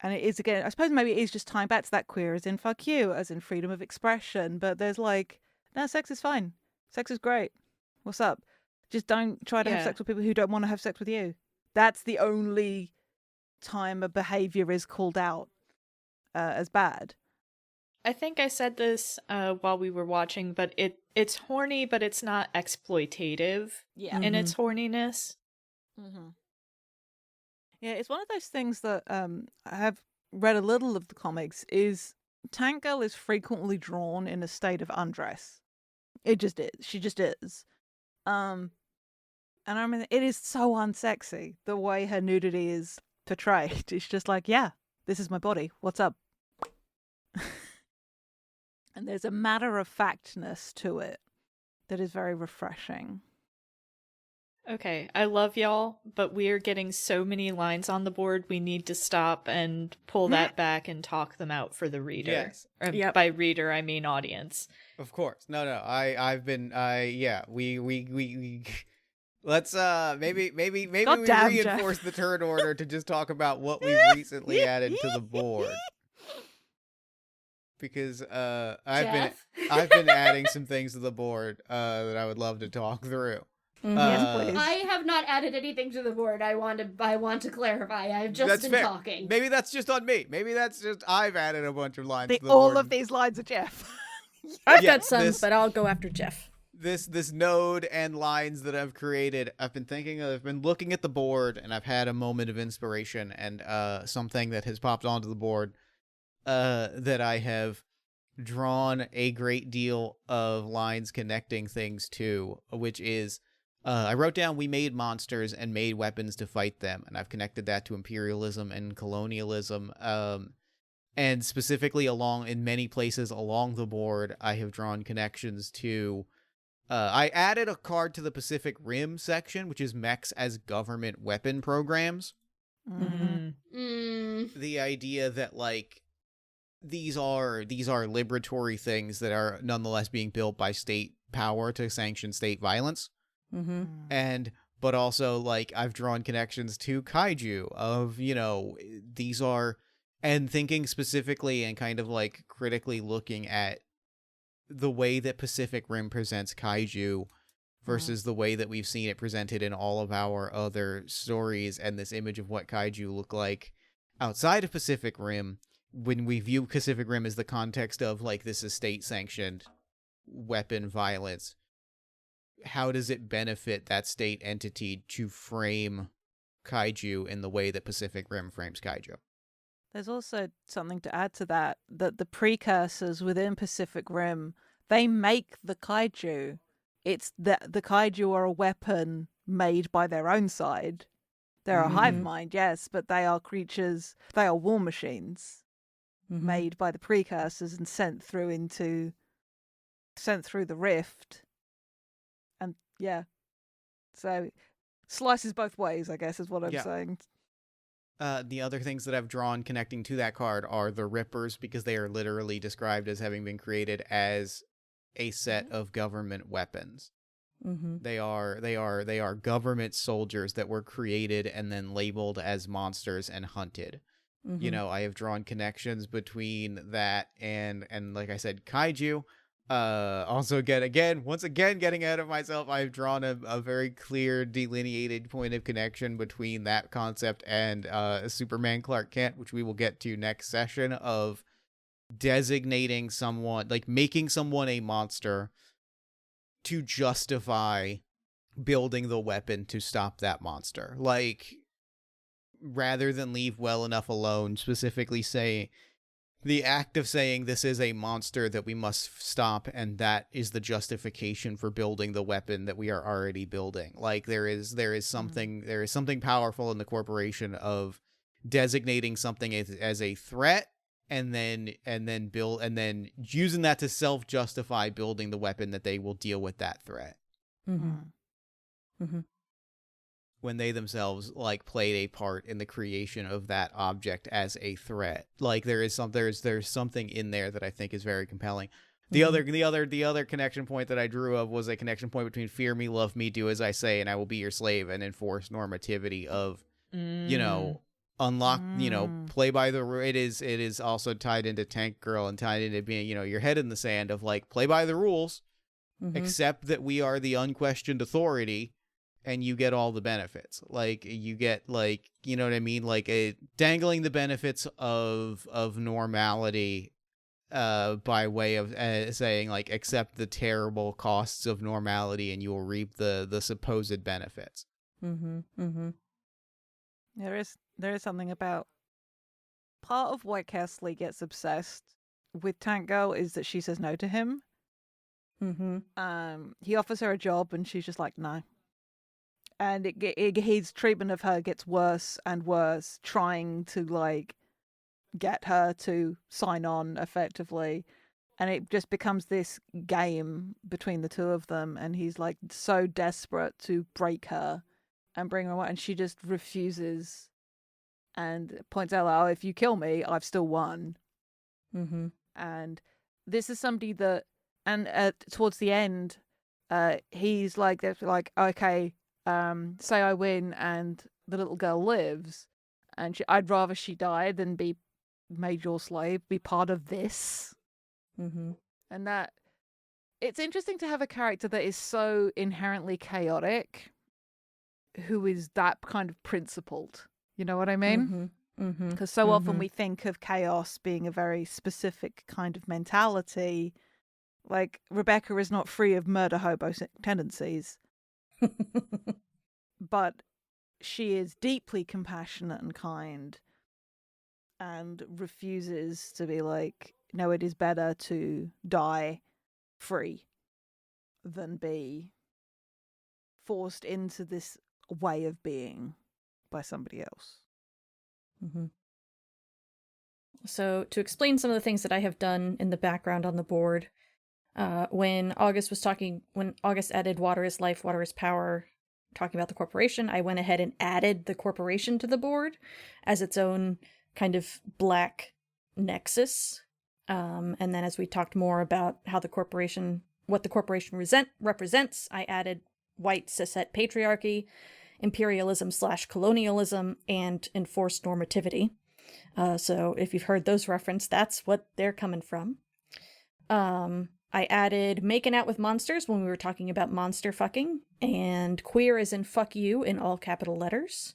And it is, again, I suppose maybe it is just tying back to that queer as in fuck you, as in freedom of expression. But there's like, no, sex is fine. Sex is great. What's up? Just don't try to have sex with people who don't want to have sex with you. That's the only time a behavior is called out as bad. I think I said this while we were watching, but it's horny, but it's not exploitative in its horniness. Yeah, it's one of those things that I have read a little of the comics, is Tank Girl is frequently drawn in a state of undress. It just is. She just is. And I mean, it is so unsexy, the way her nudity is portrayed. It's just like, yeah, this is my body. What's up? And there's a matter-of-factness to it that is very refreshing. Okay, I love y'all, but we are getting so many lines on the board, we need to stop and pull that back and talk them out for the reader. Yes. By reader, I mean audience. Of course. No, we let's maybe we reinforce the turn order to just talk about what we recently added to the board. Because I've been adding some things to the board that I would love to talk through. Yes, please. I have not added anything to the board. I want to clarify. I've just been talking. Maybe that's just on me. Maybe that's just I've added a bunch of lines to the board. All of these lines are Jeff. I've got some, but I'll go after Jeff. This node and lines that I've created, I've been looking at the board, and I've had a moment of inspiration, and something that has popped onto the board that I have drawn a great deal of lines connecting things to, which is I wrote down, we made monsters and made weapons to fight them, and I've connected that to imperialism and colonialism, and specifically in many places along the board, I have drawn connections to I added a card to the Pacific Rim section, which is mechs as government weapon programs. The idea that, like, these are liberatory things that are nonetheless being built by state power to sanction state violence. But also, like, I've drawn connections to kaiju of, these are, and thinking specifically and kind of like critically looking at the way that Pacific Rim presents kaiju versus the way that we've seen it presented in all of our other stories, and this image of what kaiju look like outside of Pacific Rim, when we view Pacific Rim as the context of, like, this is state-sanctioned weapon violence, how does it benefit that state entity to frame kaiju in the way that Pacific Rim frames kaiju? There's also something to add to that the precursors within Pacific Rim, they make the kaiju. It's the kaiju are a weapon made by their own side. They're a hive mind, yes, but they are creatures, they are war machines made by the precursors and sent through the rift Yeah. So slices both ways, I guess, is what I'm Yeah. saying. The other things that I've drawn connecting to that card are the Rippers, because they are literally described as having been created as a set of government weapons. Mm-hmm. They are government soldiers that were created and then labeled as monsters and hunted. Mm-hmm. You know, I have drawn connections between that and like I said, kaiju. Also once again getting ahead of myself, I've drawn a very clear delineated point of connection between that concept and Superman Clark Kent, which we will get to next session, of designating someone, like making someone a monster to justify building the weapon to stop that monster. Like, rather than leave well enough alone, specifically say the act of saying this is a monster that we must stop, and that is the justification for building the weapon that we are already building. Like, there is something powerful in the corporation of designating something as a threat, and then using that to self-justify building the weapon that they will deal with that threat. Mm-hmm. Mm-hmm. When they themselves like played a part in the creation of that object as a threat. Like, there's something in there that I think is very compelling. The other connection point that I drew of was a connection point between fear me, love me, do as I say, and I will be your slave, and enforce normativity of, you know, unlock, you know, play by the rule. It is also tied into Tank Girl and tied into being, you know, your head in the sand of like, play by the rules, accept that we are the unquestioned authority, and you get all the benefits. Like, you get, like, you know what I mean? Like, dangling the benefits of normality by way of saying, like, accept the terrible costs of normality and you will reap the supposed benefits. Mm-hmm. Mm-hmm. There is something about part of why Kesley gets obsessed with Tank Girl is that she says no to him. Mm-hmm. He offers her a job and she's just like, no. And his treatment of her gets worse and worse, trying to like get her to sign on effectively, and it just becomes this game between the two of them. And he's like so desperate to break her and bring her away, and she just refuses and points out, "Oh, if you kill me, I've still won." Mm-hmm. And this is somebody that, and towards the end, he's like, okay. Say I win and the little girl lives, and I'd rather she died than be made your slave, be part of this. Mm-hmm. And that, it's interesting to have a character that is so inherently chaotic, who is that kind of principled. You know what I mean? Because so often we think of chaos being a very specific kind of mentality. Like, Rebecca is not free of murder hobo tendencies. But she is deeply compassionate and kind, and refuses to be like, no, it is better to die free than be forced into this way of being by somebody else. Mm-hmm. So, to explain some of the things that I have done in the background on the board, when August added water is life, water is power, talking about the corporation, I went ahead and added the corporation to the board as its own kind of black nexus. And then as we talked more about how what the corporation represents, I added white cishet patriarchy, imperialism/colonialism, and enforced normativity. So if you've heard those referenced, that's what they're coming from. I added making out with monsters when we were talking about monster fucking, and queer as in fuck you in all capital letters.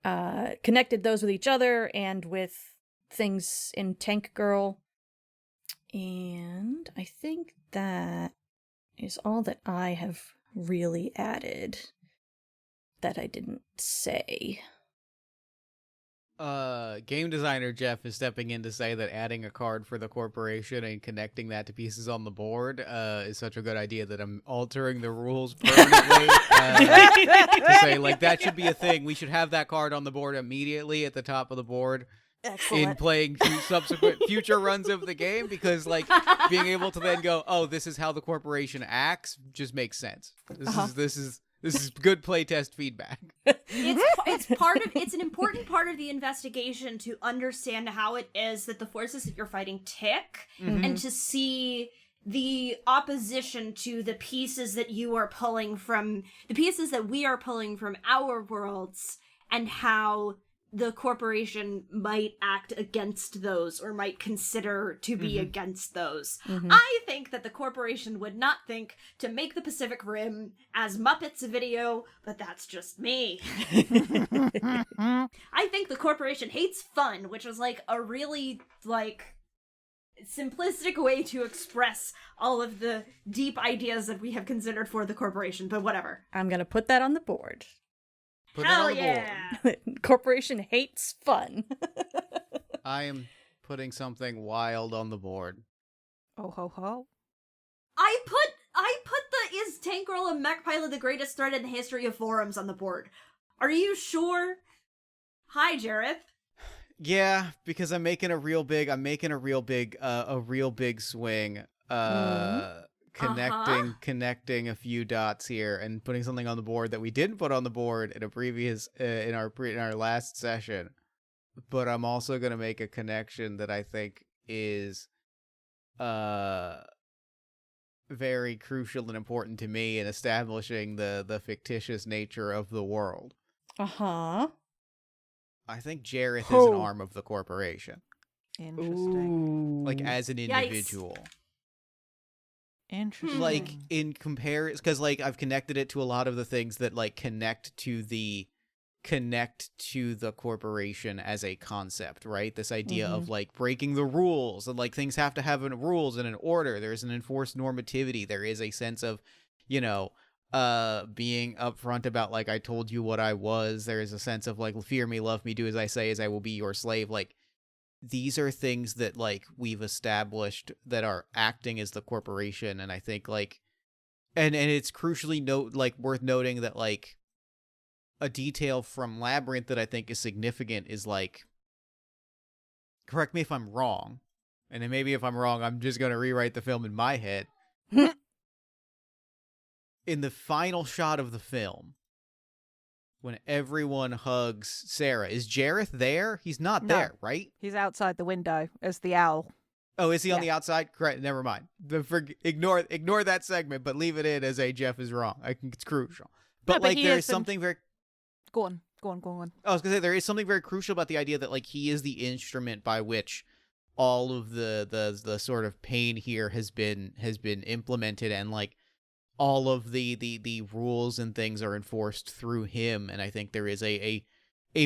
Connected those with each other and with things in Tank Girl. And I think that is all that I have really added that I didn't say. Game designer Jeff is stepping in to say that adding a card for the corporation and connecting that to pieces on the board is such a good idea that I'm altering the rules permanently to say, like, that should be a thing. We should have that card on the board immediately at the top of the board, Excellent. in playing subsequent future runs of the game, because like being able to then go, oh, this is how the corporation acts, just makes sense. This is good playtest feedback. It's an important part of the investigation to understand how it is that the forces that you're fighting tick, and to see the opposition to the pieces that we are pulling from our worlds, and how the corporation might act against those, or might consider to be against those. I think that the corporation would not think to make the Pacific Rim as Muppets video, but that's just me. I think the corporation hates fun, which was like a really simplistic way to express all of the deep ideas that we have considered for the corporation, but whatever. I'm gonna put that on the board. Put Hell that on the yeah! board. Corporation hates fun. I am putting something wild on the board. Oh ho ho. I put the "Is Tank Girl a Mech Pilot the greatest threat in the history of forums" on the board. Are you sure? Hi, Jareth. Yeah, because I'm making a real big swing. Connecting a few dots here and putting something on the board that we didn't put on the board in a previous in our last session. But I'm also going to make a connection that I think is very crucial and important to me in establishing the fictitious nature of the world. Uh-huh. I think Jareth is an arm of the corporation. Interesting. Like, as an individual. Interesting. Like, in comparison, because like I've connected it to a lot of the things that like connect to the corporation as a concept, right? This idea of like breaking the rules, and like things have to have rules and an order. There's an enforced normativity. There is a sense of, being upfront about like, I told you what I was. There is a sense of like, fear me, love me, do as I say, as I will be your slave. Like, these are things that like we've established that are acting as the corporation. And I think like, and it's crucially worth noting that like a detail from Labyrinth that I think is significant is like, correct me if I'm wrong, and then maybe if I'm wrong, I'm just going to rewrite the film in my head. In the final shot of the film, when everyone hugs Sarah, is Jareth there? He's not there, right? He's outside the window as the owl. Oh, is he on the outside? Correct. Never mind. Ignore that segment, but leave it in as a Jeff is wrong. I think it's crucial. But like, there is something very... Go on. I was going to say, there is something very crucial about the idea that like he is the instrument by which all of the sort of pain here has been implemented, and like all of the rules and things are enforced through him. And I think there is a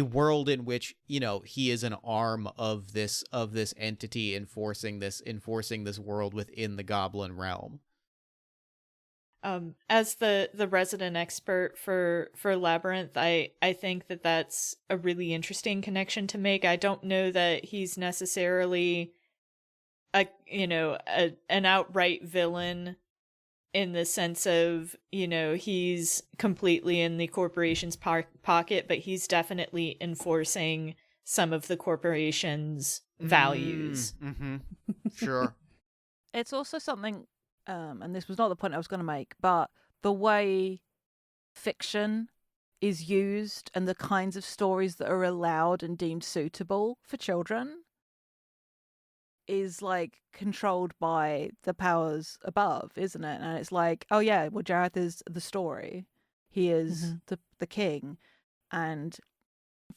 world in which, he is an arm of this entity enforcing this world within the goblin realm. As the resident expert for Labyrinth, I think that that's a really interesting connection to make. I don't know that he's necessarily an outright villain in the sense of, he's completely in the corporation's pocket, but he's definitely enforcing some of the corporation's values. Mm-hmm. Sure. It's also something, and this was not the point I was going to make, but the way fiction is used and the kinds of stories that are allowed and deemed suitable for children is like controlled by the powers above, isn't it? And it's like, oh yeah, well, Jareth is the story. He is the king. And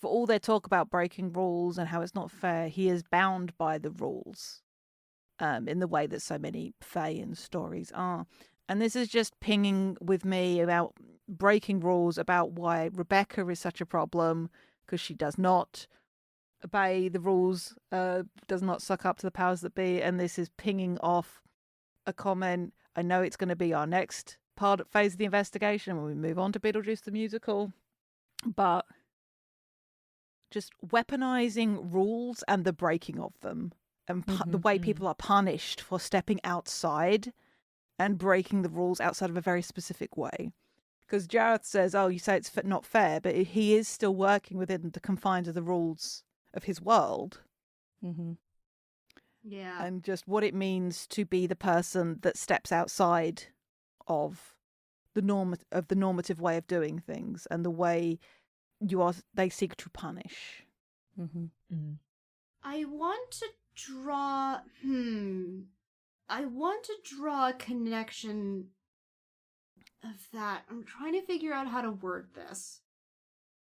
for all their talk about breaking rules and how it's not fair, he is bound by the rules. In the way that so many Fae and stories are. And this is just pinging with me about breaking rules, about why Rebecca is such a problem, because she does not obey the rules, does not suck up to the powers that be. And this is pinging off a comment. I know it's going to be our next phase of the investigation when we move on to Beetlejuice the musical. But just weaponizing rules and the breaking of them. And the way people are punished for stepping outside and breaking the rules outside of a very specific way. Because Jareth says, oh, you say it's not fair, but he is still working within the confines of the rules of his world, Mm-hmm. Yeah. and just what it means to be the person that steps outside of the normative way of doing things and the way they seek to punish. Mm-hmm. Mm. I want to draw I want to draw a connection of that. I'm trying to figure out how to word this.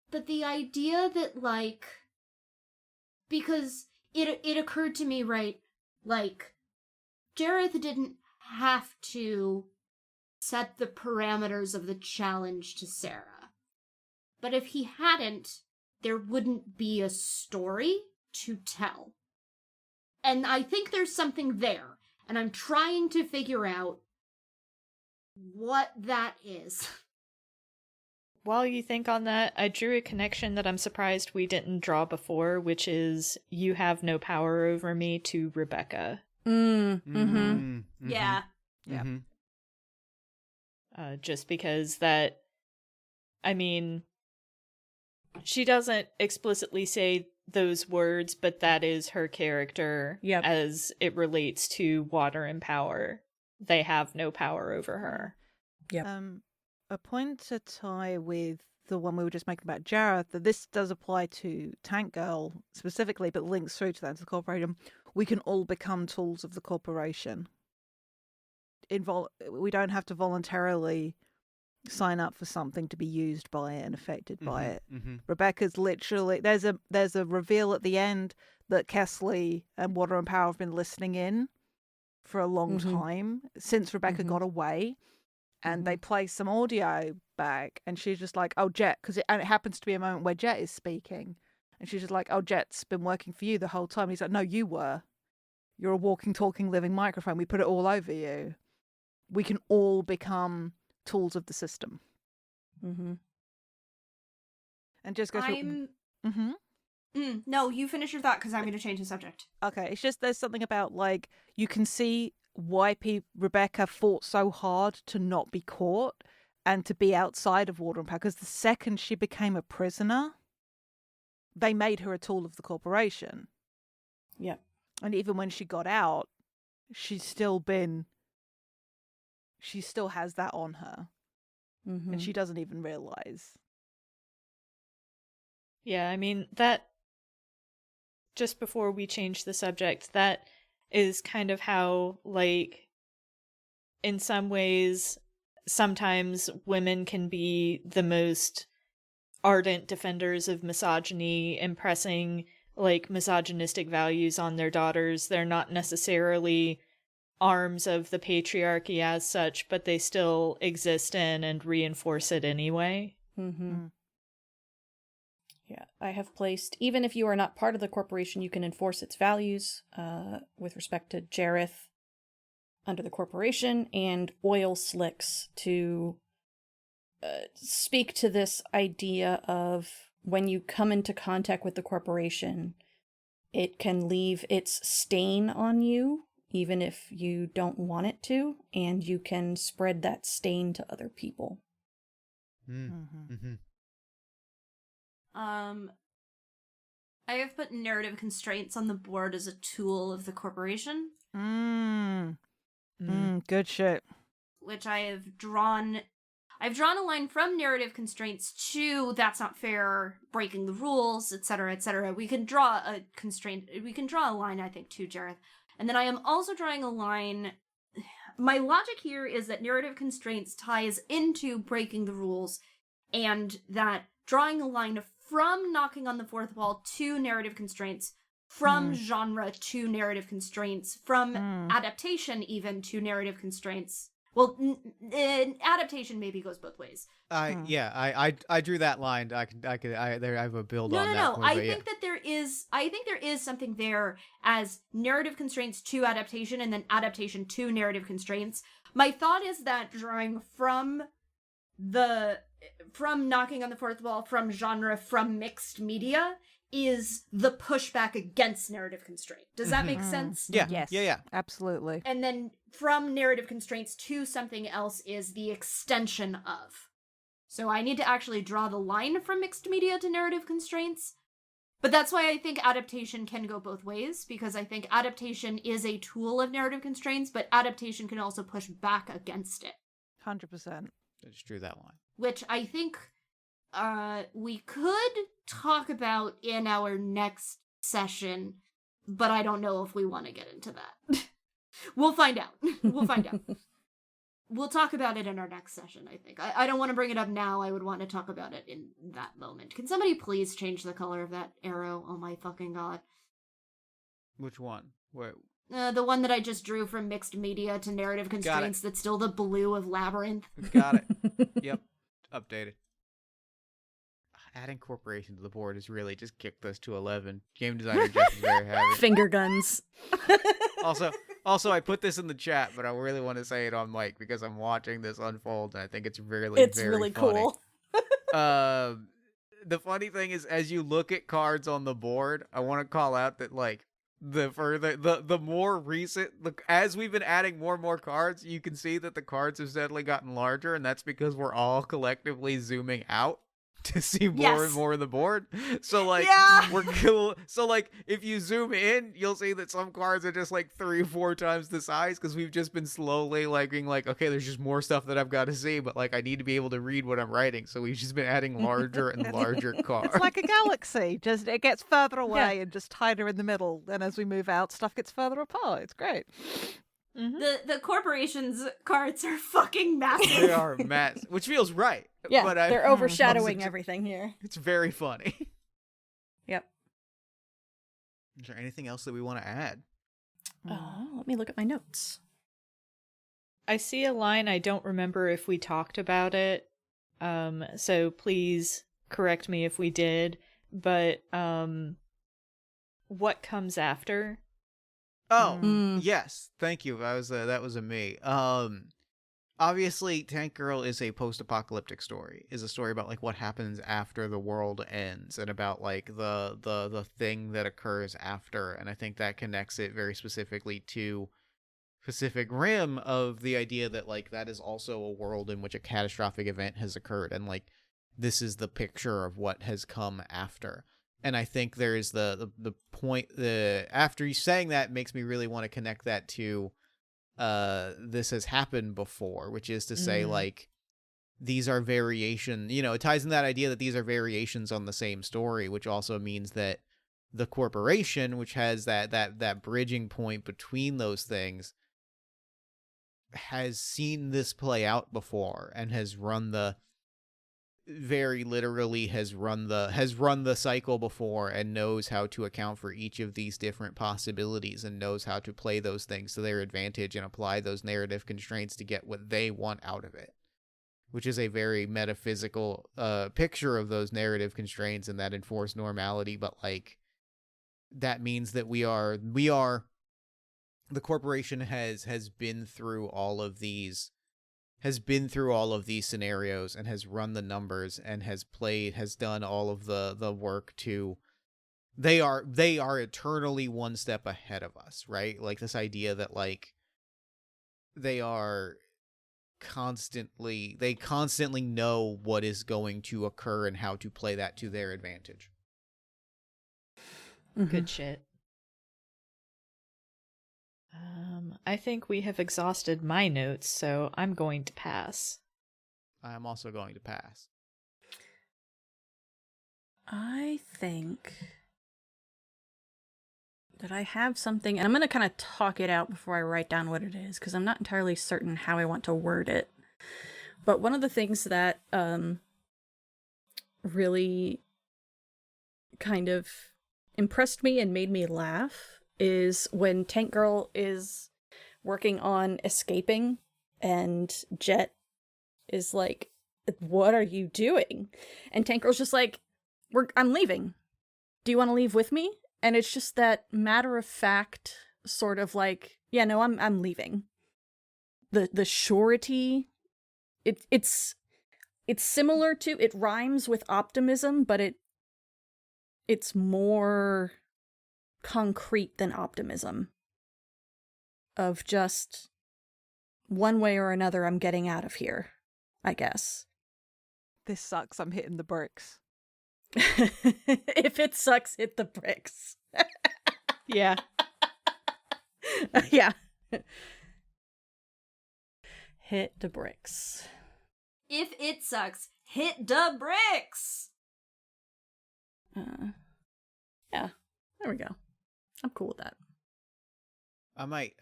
But the idea that, like, because it occurred to me, right, like, Jareth didn't have to set the parameters of the challenge to Sarah. But if he hadn't, there wouldn't be a story to tell. And I think there's something there, and I'm trying to figure out what that is. While you think on that, I drew a connection that I'm surprised we didn't draw before, which is you have no power over me to Rebecca. Mm-hmm. Yeah. Yeah. Just because that, I mean, she doesn't explicitly say those words, but that is her character as it relates to water and power. They have no power over her. Yep. A point to tie with the one we were just making about Jareth, that this does apply to Tank Girl specifically, but links through to that, to the corporation. We can all become tools of the corporation. We don't have to voluntarily sign up for something to be used by it and affected by it. Rebecca's literally, there's a reveal at the end that Kesley and Water and Power have been listening in for a long time since Rebecca got away. And they play some audio back, and she's just like, "Oh, Jet," and it happens to be a moment where Jet is speaking, and she's just like, "Oh, Jet's been working for you the whole time." And he's like, "No, you were. You're a walking, talking, living microphone. We put it all over you. We can all become tools of the system." Mm-hmm. And just go through. No, you finish your thought because I'm going to change the subject. Okay, it's just there's something about, like, you can see why Rebecca fought so hard to not be caught and to be outside of Water and Power, because the second she became a prisoner, they made her a tool of the corporation. Yep. And even when she got out, she still has that on her. Mm-hmm. And she doesn't even realize. Yeah, I mean, that, just before we change the subject, that is kind of how, like, in some ways, sometimes women can be the most ardent defenders of misogyny, impressing, like, misogynistic values on their daughters. They're not necessarily arms of the patriarchy as such, but they still exist in and reinforce it anyway. Mm-hmm. Yeah, I have placed, even if you are not part of the corporation, you can enforce its values with respect to Jareth under the corporation, and oil slicks to speak to this idea of when you come into contact with the corporation, it can leave its stain on you, even if you don't want it to, and you can spread that stain to other people. I have put narrative constraints on the board as a tool of the corporation. Good shit. Which I have drawn. I've drawn a line from narrative constraints to that's not fair, breaking the rules, etc., etc. We can draw a constraint. We can draw a line, I think, to Jareth. And then I am also drawing a line. My logic here is that narrative constraints ties into breaking the rules, and that drawing a line from knocking on the fourth wall to narrative constraints, from genre to narrative constraints, from adaptation even to narrative constraints. Well, adaptation maybe goes both ways. I drew that line. I have a build on that. No. I think there is something there as narrative constraints to adaptation, and then adaptation to narrative constraints. My thought is that drawing from knocking on the fourth wall, from genre, from mixed media, is the pushback against narrative constraint. Does that make sense? Yeah. Yes. Yeah. Absolutely. And then from narrative constraints to something else is the extension of. So I need to actually draw the line from mixed media to narrative constraints, But that's why I think adaptation can go both ways, because I think adaptation is a tool of narrative constraints, but adaptation can also push back against it. 100%. I just drew that line. Which I think we could talk about in our next session, but I don't know if we want to get into that. We'll find out. We'll find out. We'll talk about it in our next session, I think. I don't want to bring it up now. I would want to talk about it in that moment. Can somebody please change the color of that arrow? Oh my fucking god. Which one? Where? The one that I just drew from mixed media to narrative constraints that's still the blue of Labyrinth. Got it. Yep. Updated. Adding corporation to the board has really just kicked us to 11. Game designer Jeff is very happy. Finger guns. Also, I put this in the chat, but I really want to say it on mic because I'm watching this unfold, and I think it's very really funny. cool. The funny thing is, as you look at cards on the board, I want to call out that like the more recent, as we've been adding more and more cards, you can see that the cards have steadily gotten larger, and that's because we're all collectively zooming out to see more and more of the board. So like we're cool. So like if you zoom in, you'll see that some cards are just like 3 or 4 times the size because we've just been slowly like being like, okay, there's just more stuff that I've got to see, but like I need to be able to read what I'm writing. So we've just been adding larger and larger cards. It's like a galaxy. Just it gets further away and just tighter in the middle. And as we move out, stuff gets further apart. It's great. Mm-hmm. The corporation's cards are fucking massive. They are massive, which feels right. Yeah, but they're overshadowing everything here. It's very funny. Yep. Is there anything else that we want to add? Let me look at my notes. I see a line. I don't remember if we talked about it. So please correct me if we did. But what comes after? Oh, yes. Thank you. That was a me. Obviously, Tank Girl is a post-apocalyptic story. Is a story about like what happens after the world ends and about like the thing that occurs after. And I think that connects it very specifically to Pacific Rim of the idea that like that is also a world in which a catastrophic event has occurred and like this is the picture of what has come after. And I think there is the point after you saying that makes me really want to connect that to this has happened before, which is to say like these are variation, it ties in that idea that these are variations on the same story, which also means that the corporation, which has that bridging point between those things, has seen this play out before and has run the very literally has run the cycle before and knows how to account for each of these different possibilities and knows how to play those things to their advantage and apply those narrative constraints to get what they want out of it, which is a very metaphysical picture of those narrative constraints and that enforced normality. But like that means that we are the corporation has been through all of these scenarios and has run the numbers and has done all of the work to they are eternally one step ahead of us, right? Like this idea that like they constantly know what is going to occur and how to play that to their advantage. Good shit. I think we have exhausted my notes, so I'm going to pass. I'm also going to pass. I think that I have something, and I'm going to kind of talk it out before I write down what it is, because I'm not entirely certain how I want to word it. But one of the things that really kind of impressed me and made me laugh is when Tank Girl is working on escaping and Jet is like, what are you doing? And Tank Girl's just like, I'm leaving. Do you want to leave with me? And it's just that matter-of-fact sort of like, yeah, no, I'm leaving. The surety, it's similar to, it rhymes with optimism, but it's more concrete than optimism. Of just, one way or another, I'm getting out of here, I guess. This sucks. I'm hitting the bricks. If it sucks, hit the bricks. Yeah. Yeah. Hit the bricks. If it sucks, hit the bricks. Yeah. There we go. I'm cool with that. I might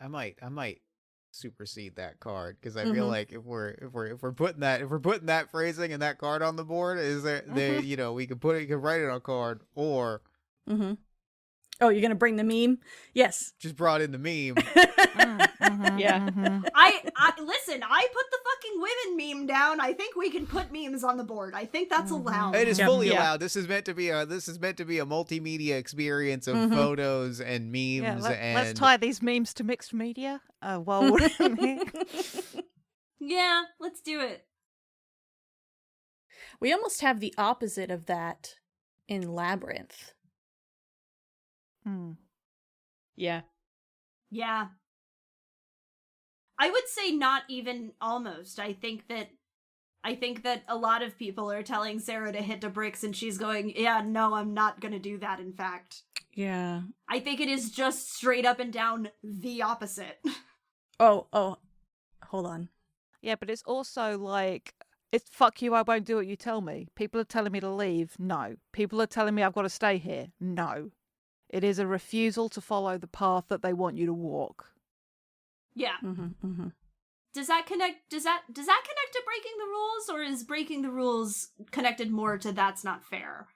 supersede that card because I feel like if we're putting that phrasing and that card on the board, is there we can write it on a card or Oh, you're gonna bring the meme? Yes. just brought in the meme. Yeah. I listen, I put the fucking women meme down. I think we can put memes on the board. I think that's allowed. It is Yep. fully Yeah. allowed. This is meant to be a multimedia experience of photos and memes Let's and tie these memes to mixed media. While we're in here. Yeah, let's do it. We almost have the opposite of that in Labyrinth. Yeah. Yeah. I would say not even almost. I think that a lot of people are telling Sarah to hit the bricks and she's going, yeah, no, I'm not gonna do that, in fact. Yeah. I think it is just straight up and down the opposite. Oh, hold on. Yeah, but it's also like, it's fuck you, I won't do what you tell me. People are telling me to leave. No. People are telling me I've got to stay here. No. It is a refusal to follow the path that they want you to walk. Yeah. Mm-hmm. Does that connect to breaking the rules, or is breaking the rules connected more to that's not fair?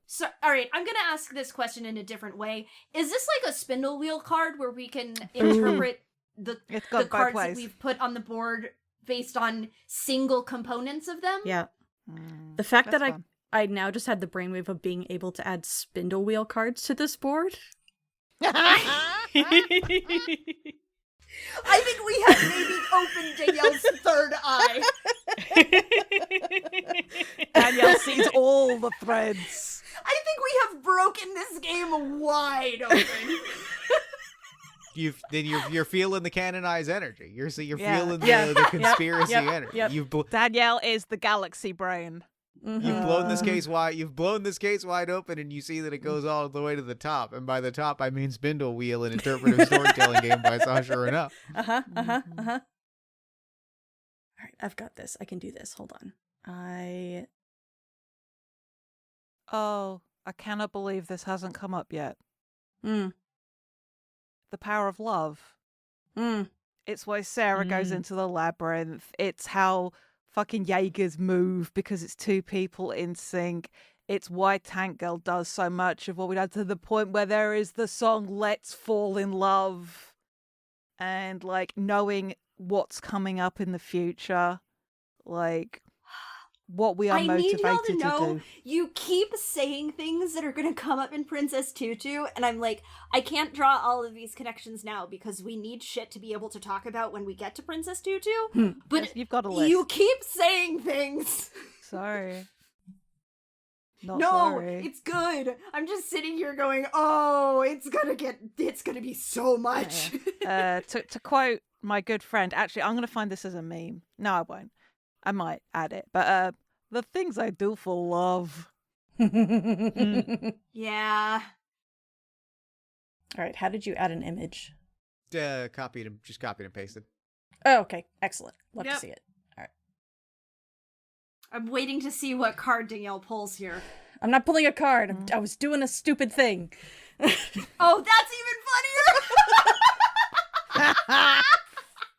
So, alright, I'm gonna ask this question in a different way. Is this like a spindle wheel card where we can interpret the It's got both cards ways. that we've put on the board based on single components of them? Yeah. The fact That's that fun. I now just had the brainwave of being able to add spindle wheel cards to this board. I think we have maybe opened Danielle's third eye. Danielle sees all the threads. I think we have broken this game wide open. You're feeling the canonized energy. You're Yeah. feeling Yeah. the conspiracy Yep. energy. Yep. Danielle is the galaxy brain. You've blown this case wide. You've blown this case wide open, and you see that it goes all the way to the top. And by the top, I mean Spindle Wheel, an interpretive storytelling game by Sasha Renaud. All right, I've got this. I can do this. Hold on. Oh, I cannot believe this hasn't come up yet. Mm. The power of love. It's why Sarah goes into the labyrinth. It's how fucking Jaegers move because it's two people in sync. It's why Tank Girl does so much of what we done, to the point where there is the song Let's Fall in Love. And like knowing what's coming up in the future. Like what we are I motivated need y'all to to know do. you keep saying things that are going to come up in Princess Tutu, and I'm like, I can't draw all of these connections now because we need shit to be able to talk about when we get to Princess Tutu. But Yes, you've got a list. you keep saying things. Sorry. Not No, sorry. it's good. I'm just sitting here going, oh, it's gonna be so much. To quote my good friend, actually, I'm going to find this as a meme. No, I won't. I might add it. But the things I do for love. Yeah. All right, how did you add an image? Just copied and pasted. Oh, okay. Excellent. Love Yep. to see it. All right. I'm waiting to see what card Danielle pulls here. I'm not pulling a card. I was doing a stupid thing. Oh, that's even funnier!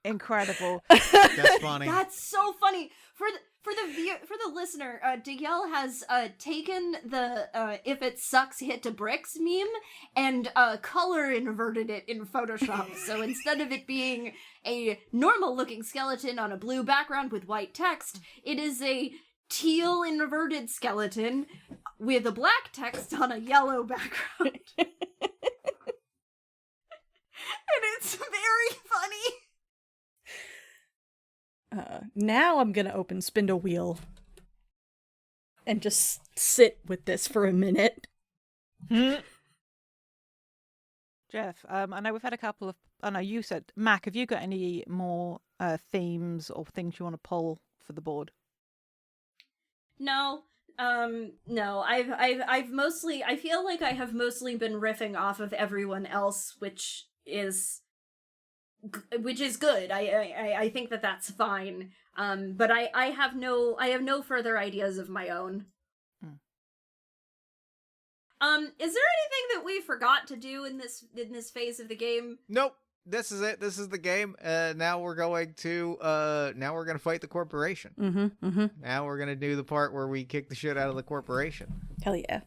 Incredible. That's funny. That's so funny. For the listener, Danielle has taken the "if it sucks, hit to bricks" meme and color inverted it in Photoshop. So instead of it being a normal looking skeleton on a blue background with white text, it is a teal inverted skeleton with a black text on a yellow background. And it's very funny. Now I'm gonna open Spindle Wheel and just sit with this for a minute. Jeff, I know we've had a couple of... I know you said... Mac, have you got any more themes or things you want to pull for the board? No, No, I've mostly, I feel like I have mostly been riffing off of everyone else, which is good. I think that that's fine. But I have no further ideas of my own. Is there anything that we forgot to do in this phase of the game? Nope. This is it. This is the game. Now we're going to fight the corporation. Now we're gonna do the part where we kick the shit out of the corporation. Hell yeah.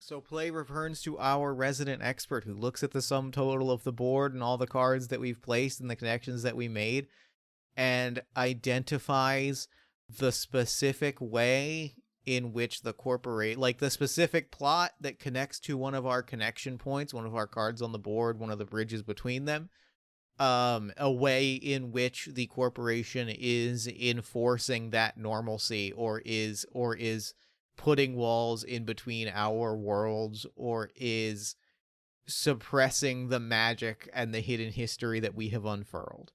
So play returns to our resident expert who looks at the sum total of the board and all the cards that we've placed and the connections that we made and identifies the specific way in which the the specific plot that connects to one of our connection points, one of our cards on the board, one of the bridges between them, a way in which the corporation is enforcing that normalcy or is putting walls in between our worlds or is suppressing the magic and the hidden history that we have unfurled.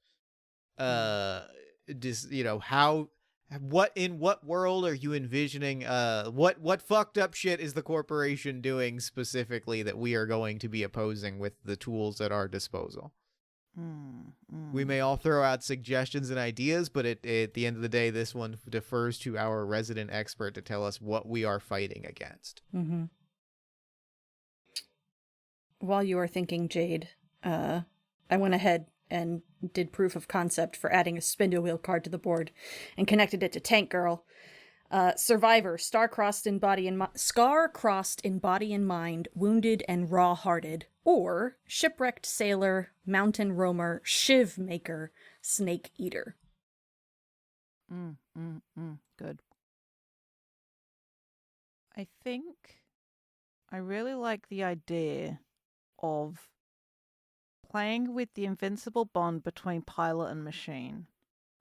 In what world are you envisioning, what fucked up shit is the corporation doing specifically that we are going to be opposing with the tools at our disposal? We may all throw out suggestions and ideas, but at the end of the day, this one defers to our resident expert to tell us what we are fighting against. While you are thinking, Jade, I went ahead and did proof of concept for adding a spindle wheel card to the board and connected it to Tank Girl. Survivor, scar-crossed in body and mind, wounded and raw-hearted. Or shipwrecked sailor, mountain roamer, shiv maker, snake eater. Good. I think I really like the idea of playing with the invincible bond between pilot and machine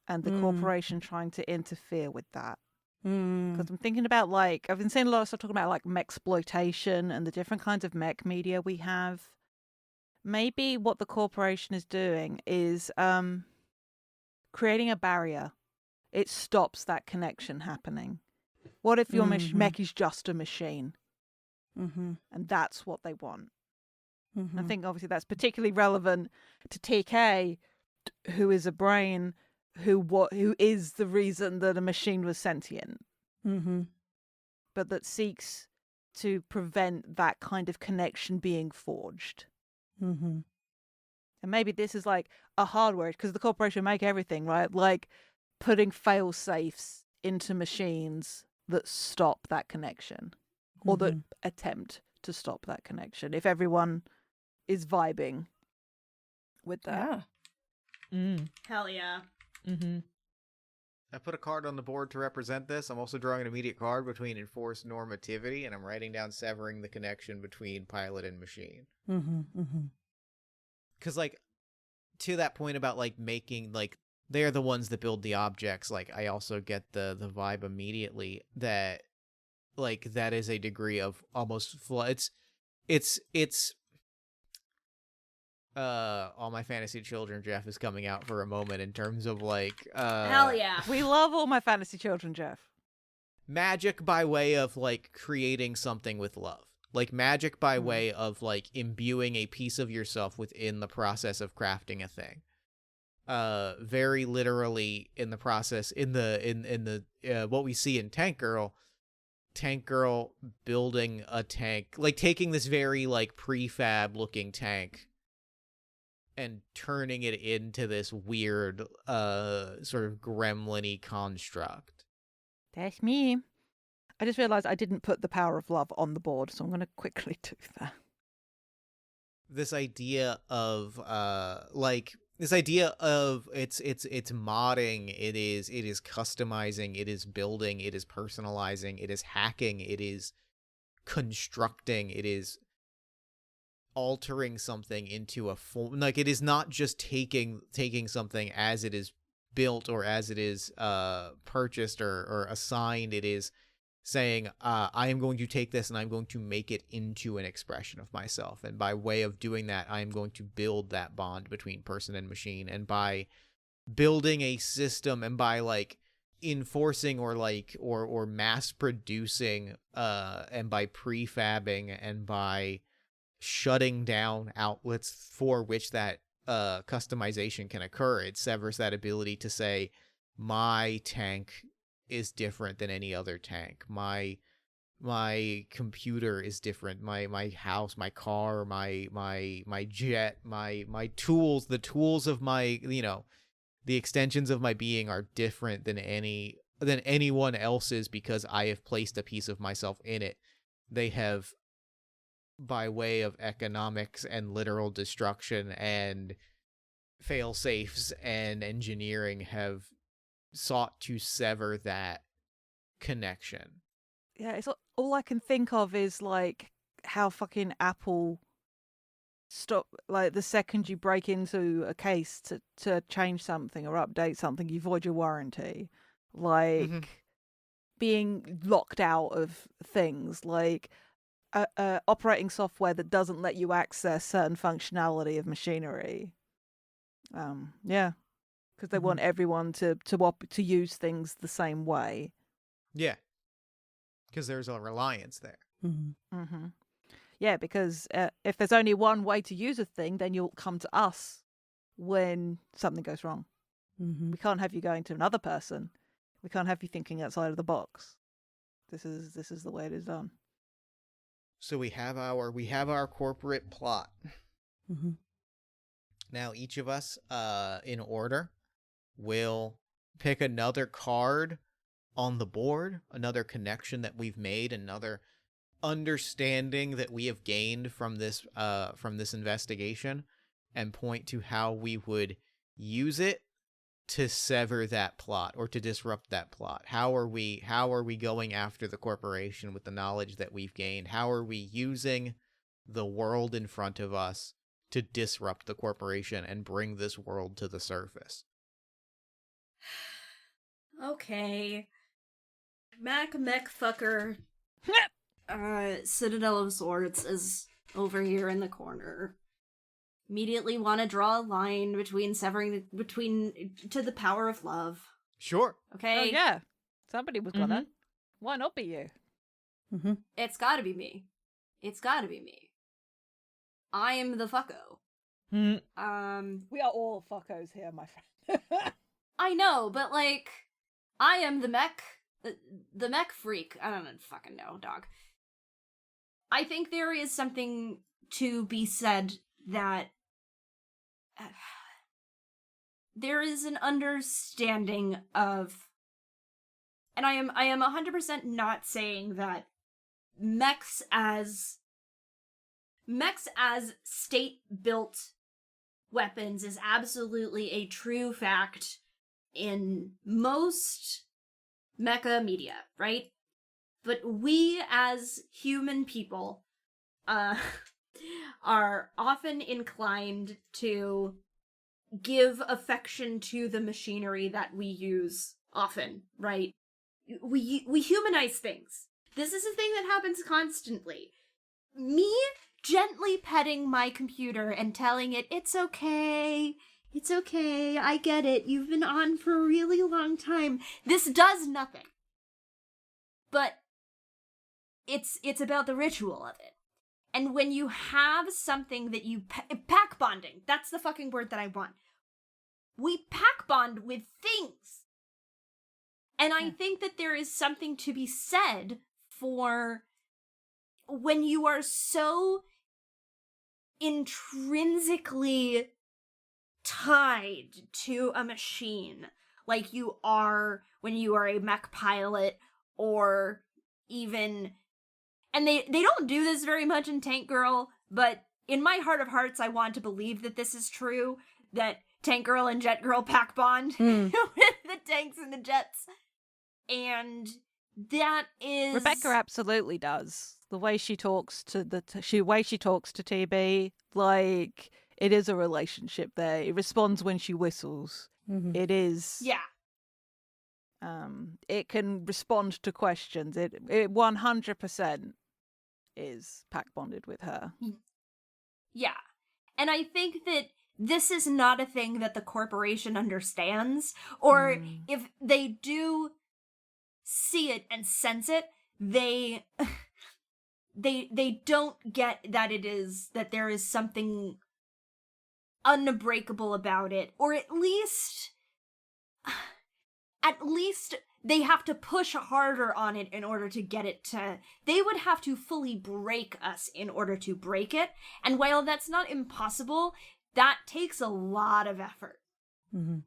and the corporation trying to interfere with that. Because I'm thinking about, I've been seeing a lot of stuff talking about, mechsploitation and the different kinds of mech media we have. Maybe what the corporation is doing is creating a barrier. It stops that connection happening. What if your mech is just a machine? And that's what they want. I think, obviously, that's particularly relevant to TK, who is a brain, who is the reason that a machine was sentient, but that seeks to prevent that kind of connection being forged. And maybe this is like a hardware, because the corporation make everything, right? Like putting fail safes into machines that stop that connection, or that attempt to stop that connection. If everyone is vibing with that. Hell yeah. I put a card on the board to represent this. I'm also drawing an immediate card between enforced normativity, and I'm writing down severing the connection between pilot and machine. Because, to that point about, making, they're the ones that build the objects, I also get the vibe immediately that, that is a degree of almost... It's all my fantasy children, Jeff, is coming out for a moment in terms of hell yeah. We love all my fantasy children, Jeff. Magic by way of creating something with love. Magic by way of imbuing a piece of yourself within the process of crafting a thing. Very literally in the process in the what we see in Tank Girl building a tank, taking this very prefab looking tank and turning it into this weird, sort of gremlin-y construct. That's me. I just realized I didn't put the power of love on the board, so I'm going to quickly do that. This idea of, it's modding, it is customizing, it is building, it is personalizing, it is hacking, it is constructing, it is altering something into a form. It is not just taking something as it is built or as it is purchased or assigned. It is saying, I am going to take this and I'm going to make it into an expression of myself. And by way of doing that, I am going to build that bond between person and machine. And by building a system and by enforcing or mass producing and by prefabbing and by shutting down outlets for which that customization can occur, it severs that ability to say my tank is different than any other tank, my computer is different, my house, my car, my jet, my tools, the tools of my, the extensions of my being are different than anyone else's because I have placed a piece of myself in it. They have, by way of economics and literal destruction and fail safes and engineering, have sought to sever that connection. Yeah, it's all I can think of is like how fucking Apple stop, like the second you break into a case to change something or update something, you void your warranty. Like being locked out of things, like operating software that doesn't let you access certain functionality of machinery. Yeah, because they want everyone to use things the same way. Yeah, because there's a reliance there. Yeah, because if there's only one way to use a thing, then you'll come to us when something goes wrong. We can't have you going to another person. We can't have you thinking outside of the box. This is the way it is done. So we have our corporate plot. Now each of us, in order, will pick another card on the board, another connection that we've made, another understanding that we have gained from this investigation, and point to how we would use it to sever that plot or to disrupt that plot. How are we going after the corporation with the knowledge that we've gained? How are we using the world in front of us to disrupt the corporation and bring this world to the surface? Okay. Mech fucker. Citadel of Swords is over here in the corner. Immediately want to draw a line between to the power of love. Sure. Okay. Oh yeah, somebody was gonna. Why not be you? It's got to be me. It's got to be me. I am the fucko. We are all fuckos here, my friend. I know, but like, I am the mech freak. I don't fucking know, dog. I think there is something to be said that there is an understanding of, and I am 100% not saying that mechs as state-built weapons is absolutely a true fact in most mecha media, right? But we as human people are often inclined to give affection to the machinery that we use often, right? We humanize things. This is a thing that happens constantly. Me gently petting my computer and telling it, it's okay, I get it, you've been on for a really long time. This does nothing. But it's about the ritual of it. And when you have something that you pack bonding, that's the fucking word that I want. We pack bond with things. And I think that there is something to be said for when you are so intrinsically tied to a machine, like you are when you are a mech pilot, or even, and they don't do this very much in Tank Girl, but in my heart of hearts I want to believe that this is true, that Tank Girl and Jet Girl pack bond with the tanks and the jets. And that is, Rebecca absolutely does. The way she talks to TB, like, it is a relationship there. It responds when she whistles. It is. yeah. It can respond to questions. It 100% is pack bonded with her. Yeah. And I think that this is not a thing that the corporation understands, or if they do see it and sense it, they don't get that there is something unbreakable about it, or at least they have to push harder on it in order to get it to... They would have to fully break us in order to break it, and while that's not impossible, that takes a lot of effort. Mm-hmm.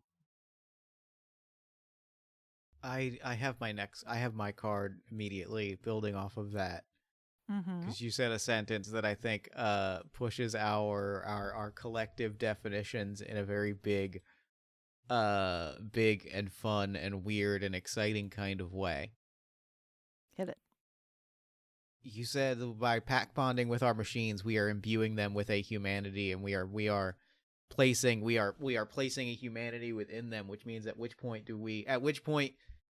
I have my card immediately building off of that. Because you said a sentence that I think pushes our collective definitions in a very big and fun and weird and exciting kind of way. Hit it. You said by pack bonding with our machines, we are imbuing them with a humanity, and we are placing a humanity within them, which means at which point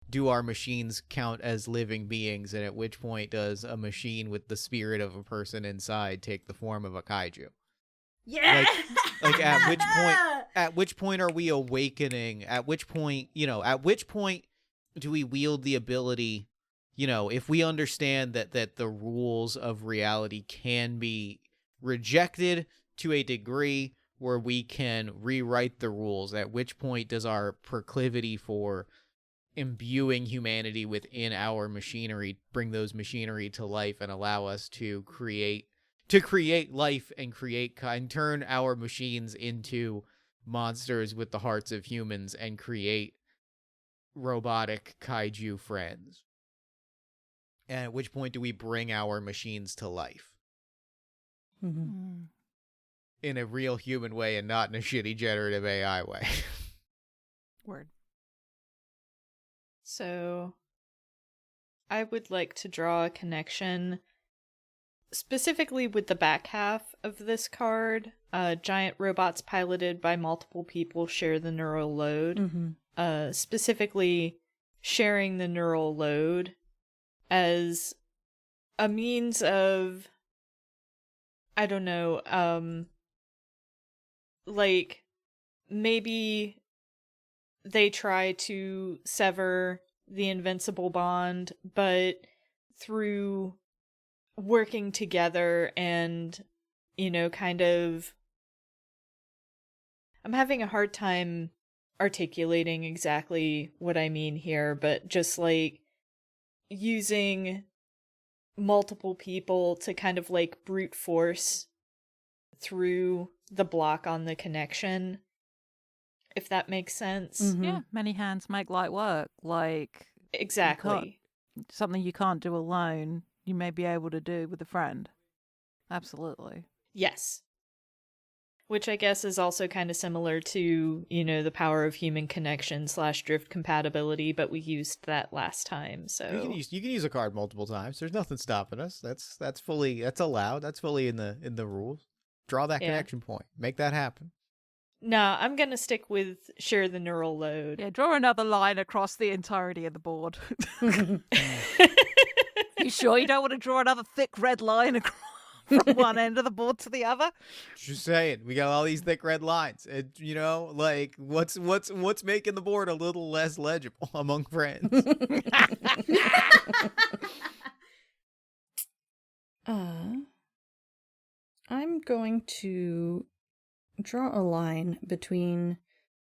do our machines count as living beings, and at which point does a machine with the spirit of a person inside take the form of a kaiju? Yeah. Like at which point are we awakening? At which point do we wield the ability, if we understand that the rules of reality can be rejected to a degree where we can rewrite the rules, at which point does our proclivity for imbuing humanity within our machinery bring those machinery to life and allow us to create life and turn our machines into monsters with the hearts of humans and create robotic kaiju friends? And at which point do we bring our machines to life? Mm-hmm. In a real human way and not in a shitty generative AI way. Word. So, I would like to draw a connection specifically with the back half of this card. Giant robots piloted by multiple people share the neural load. Mm-hmm. Specifically, sharing the neural load as a means of, I don't know, like, maybe they try to sever the invincible bond, but through working together and, kind of... I'm having a hard time articulating exactly what I mean here, but just like using multiple people to kind of like brute force through the block on the connection, if that makes sense. Mm-hmm. Yeah, many hands make light work. Like, Exactly. something you can't do alone, you may be able to do with a friend. Absolutely. Yes. Which I guess is also kind of similar to, the power of human connection / drift compatibility, but we used that last time, so... You can use a card multiple times. There's nothing stopping us. That's allowed. That's fully in the rules. Draw that connection point. Make that happen. No, I'm gonna stick with share the neural load. Yeah, draw another line across the entirety of the board. You sure you don't want to draw another thick red line across from one end of the board to the other? Just saying, we got all these thick red lines. Like what's making the board a little less legible among friends? I'm going to draw a line between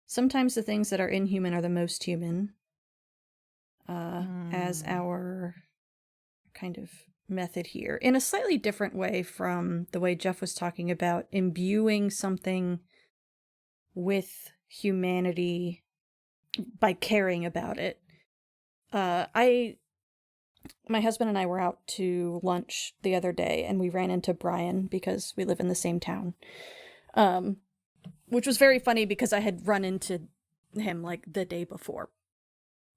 sometimes the things that are inhuman are the most human, as our kind of method here, in a slightly different way from the way Jeff was talking about imbuing something with humanity by caring about it. My husband and I were out to lunch the other day, and we ran into Brian because we live in the same town. Which was very funny because I had run into him like the day before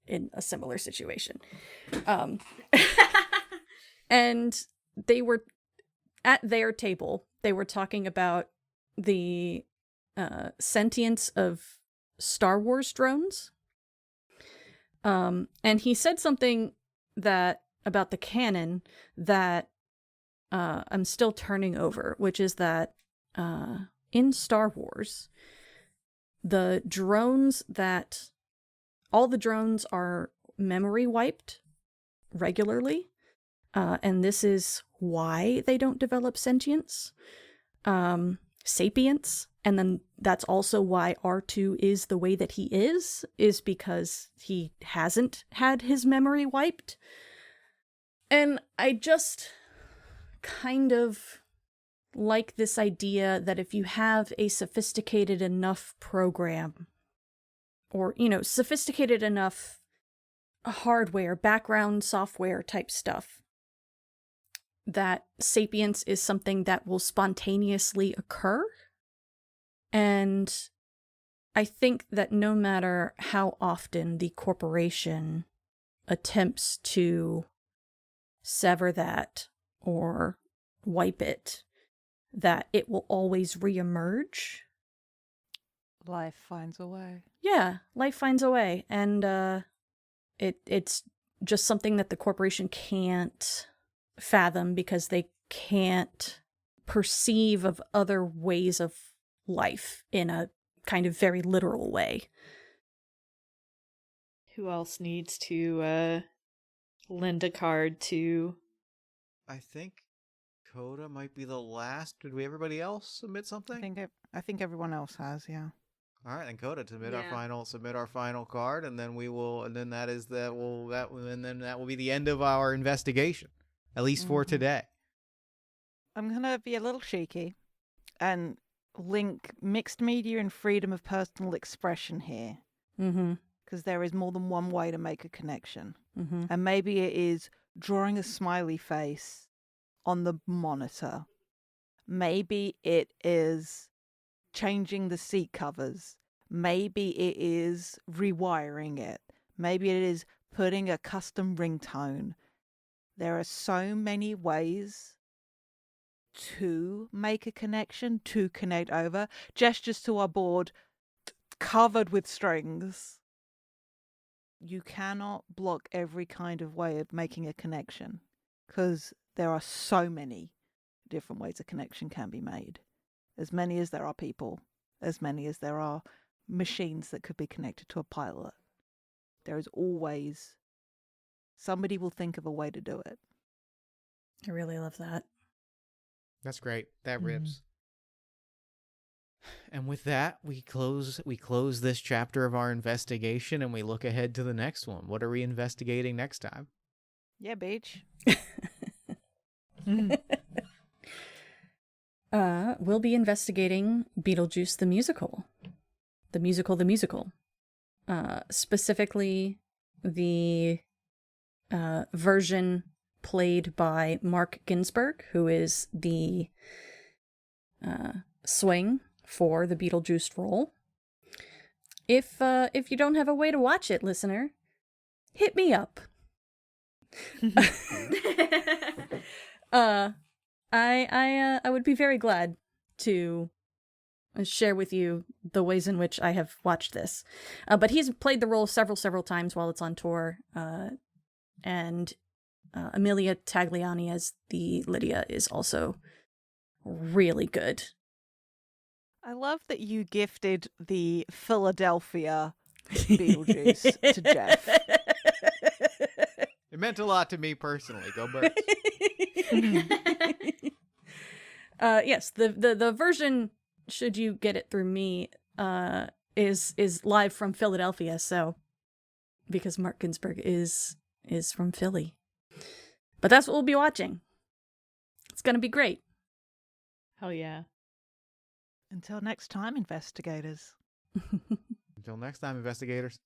in a similar situation. And they were at their table. They were talking about the sentience of Star Wars drones. And he said something about the canon that I'm still turning over, which is that in Star Wars, all the drones are memory wiped regularly, and this is why they don't develop sentience, sapience, and then that's also why R2 is the way that he is because he hasn't had his memory wiped. And I just kind of like this idea that if you have a sophisticated enough program, or, sophisticated enough hardware, background software type stuff, that sapience is something that will spontaneously occur. And I think that no matter how often the corporation attempts to sever that or wipe it, that it will always reemerge. Life finds a way. Yeah, life finds a way. And it's just something that the corporation can't fathom because they can't perceive of other ways of life in a kind of very literal way. Who else needs to lend a card to? I think Coda might be the last. Did everybody else submit something? I think everyone else has, yeah. All right, then Coda, submit our final card, and then that will be the end of our investigation, at least for today. I'm gonna be a little cheeky and link mixed media and freedom of personal expression here. Because there is more than one way to make a connection. And maybe it is drawing a smiley face on the monitor. Maybe it is changing the seat covers. Maybe it is rewiring it. Maybe it is putting a custom ringtone. There are so many ways to make a connection, to connect over. Gestures to our board covered with strings. You cannot block every kind of way of making a connection because there are so many different ways a connection can be made. As many as there are people, as many as there are machines that could be connected to a pilot. There is always somebody will think of a way to do it. I really love that. That's great. That rips. And with that, we close this chapter of our investigation and we look ahead to the next one. What are we investigating next time? Yeah, Beach. We'll be investigating Beetlejuice the musical. The musical. Specifically the version played by Mark Ginsburg, who is the swing for the Beetlejuice role. If you don't have a way to watch it, listener, hit me up. I would be very glad to share with you the ways in which I have watched this. But he's played the role several times while it's on tour. And Amelia Tagliani as the Lydia is also really good. I love that you gifted the Philadelphia Beetlejuice to Jeff. It meant a lot to me personally. Go Birds. Yes, the version, should you get it through me, is live from Philadelphia, so because Mark Ginsburg is from Philly. But that's what we'll be watching. It's gonna be great. Hell yeah. Until next time, investigators. Until next time, investigators.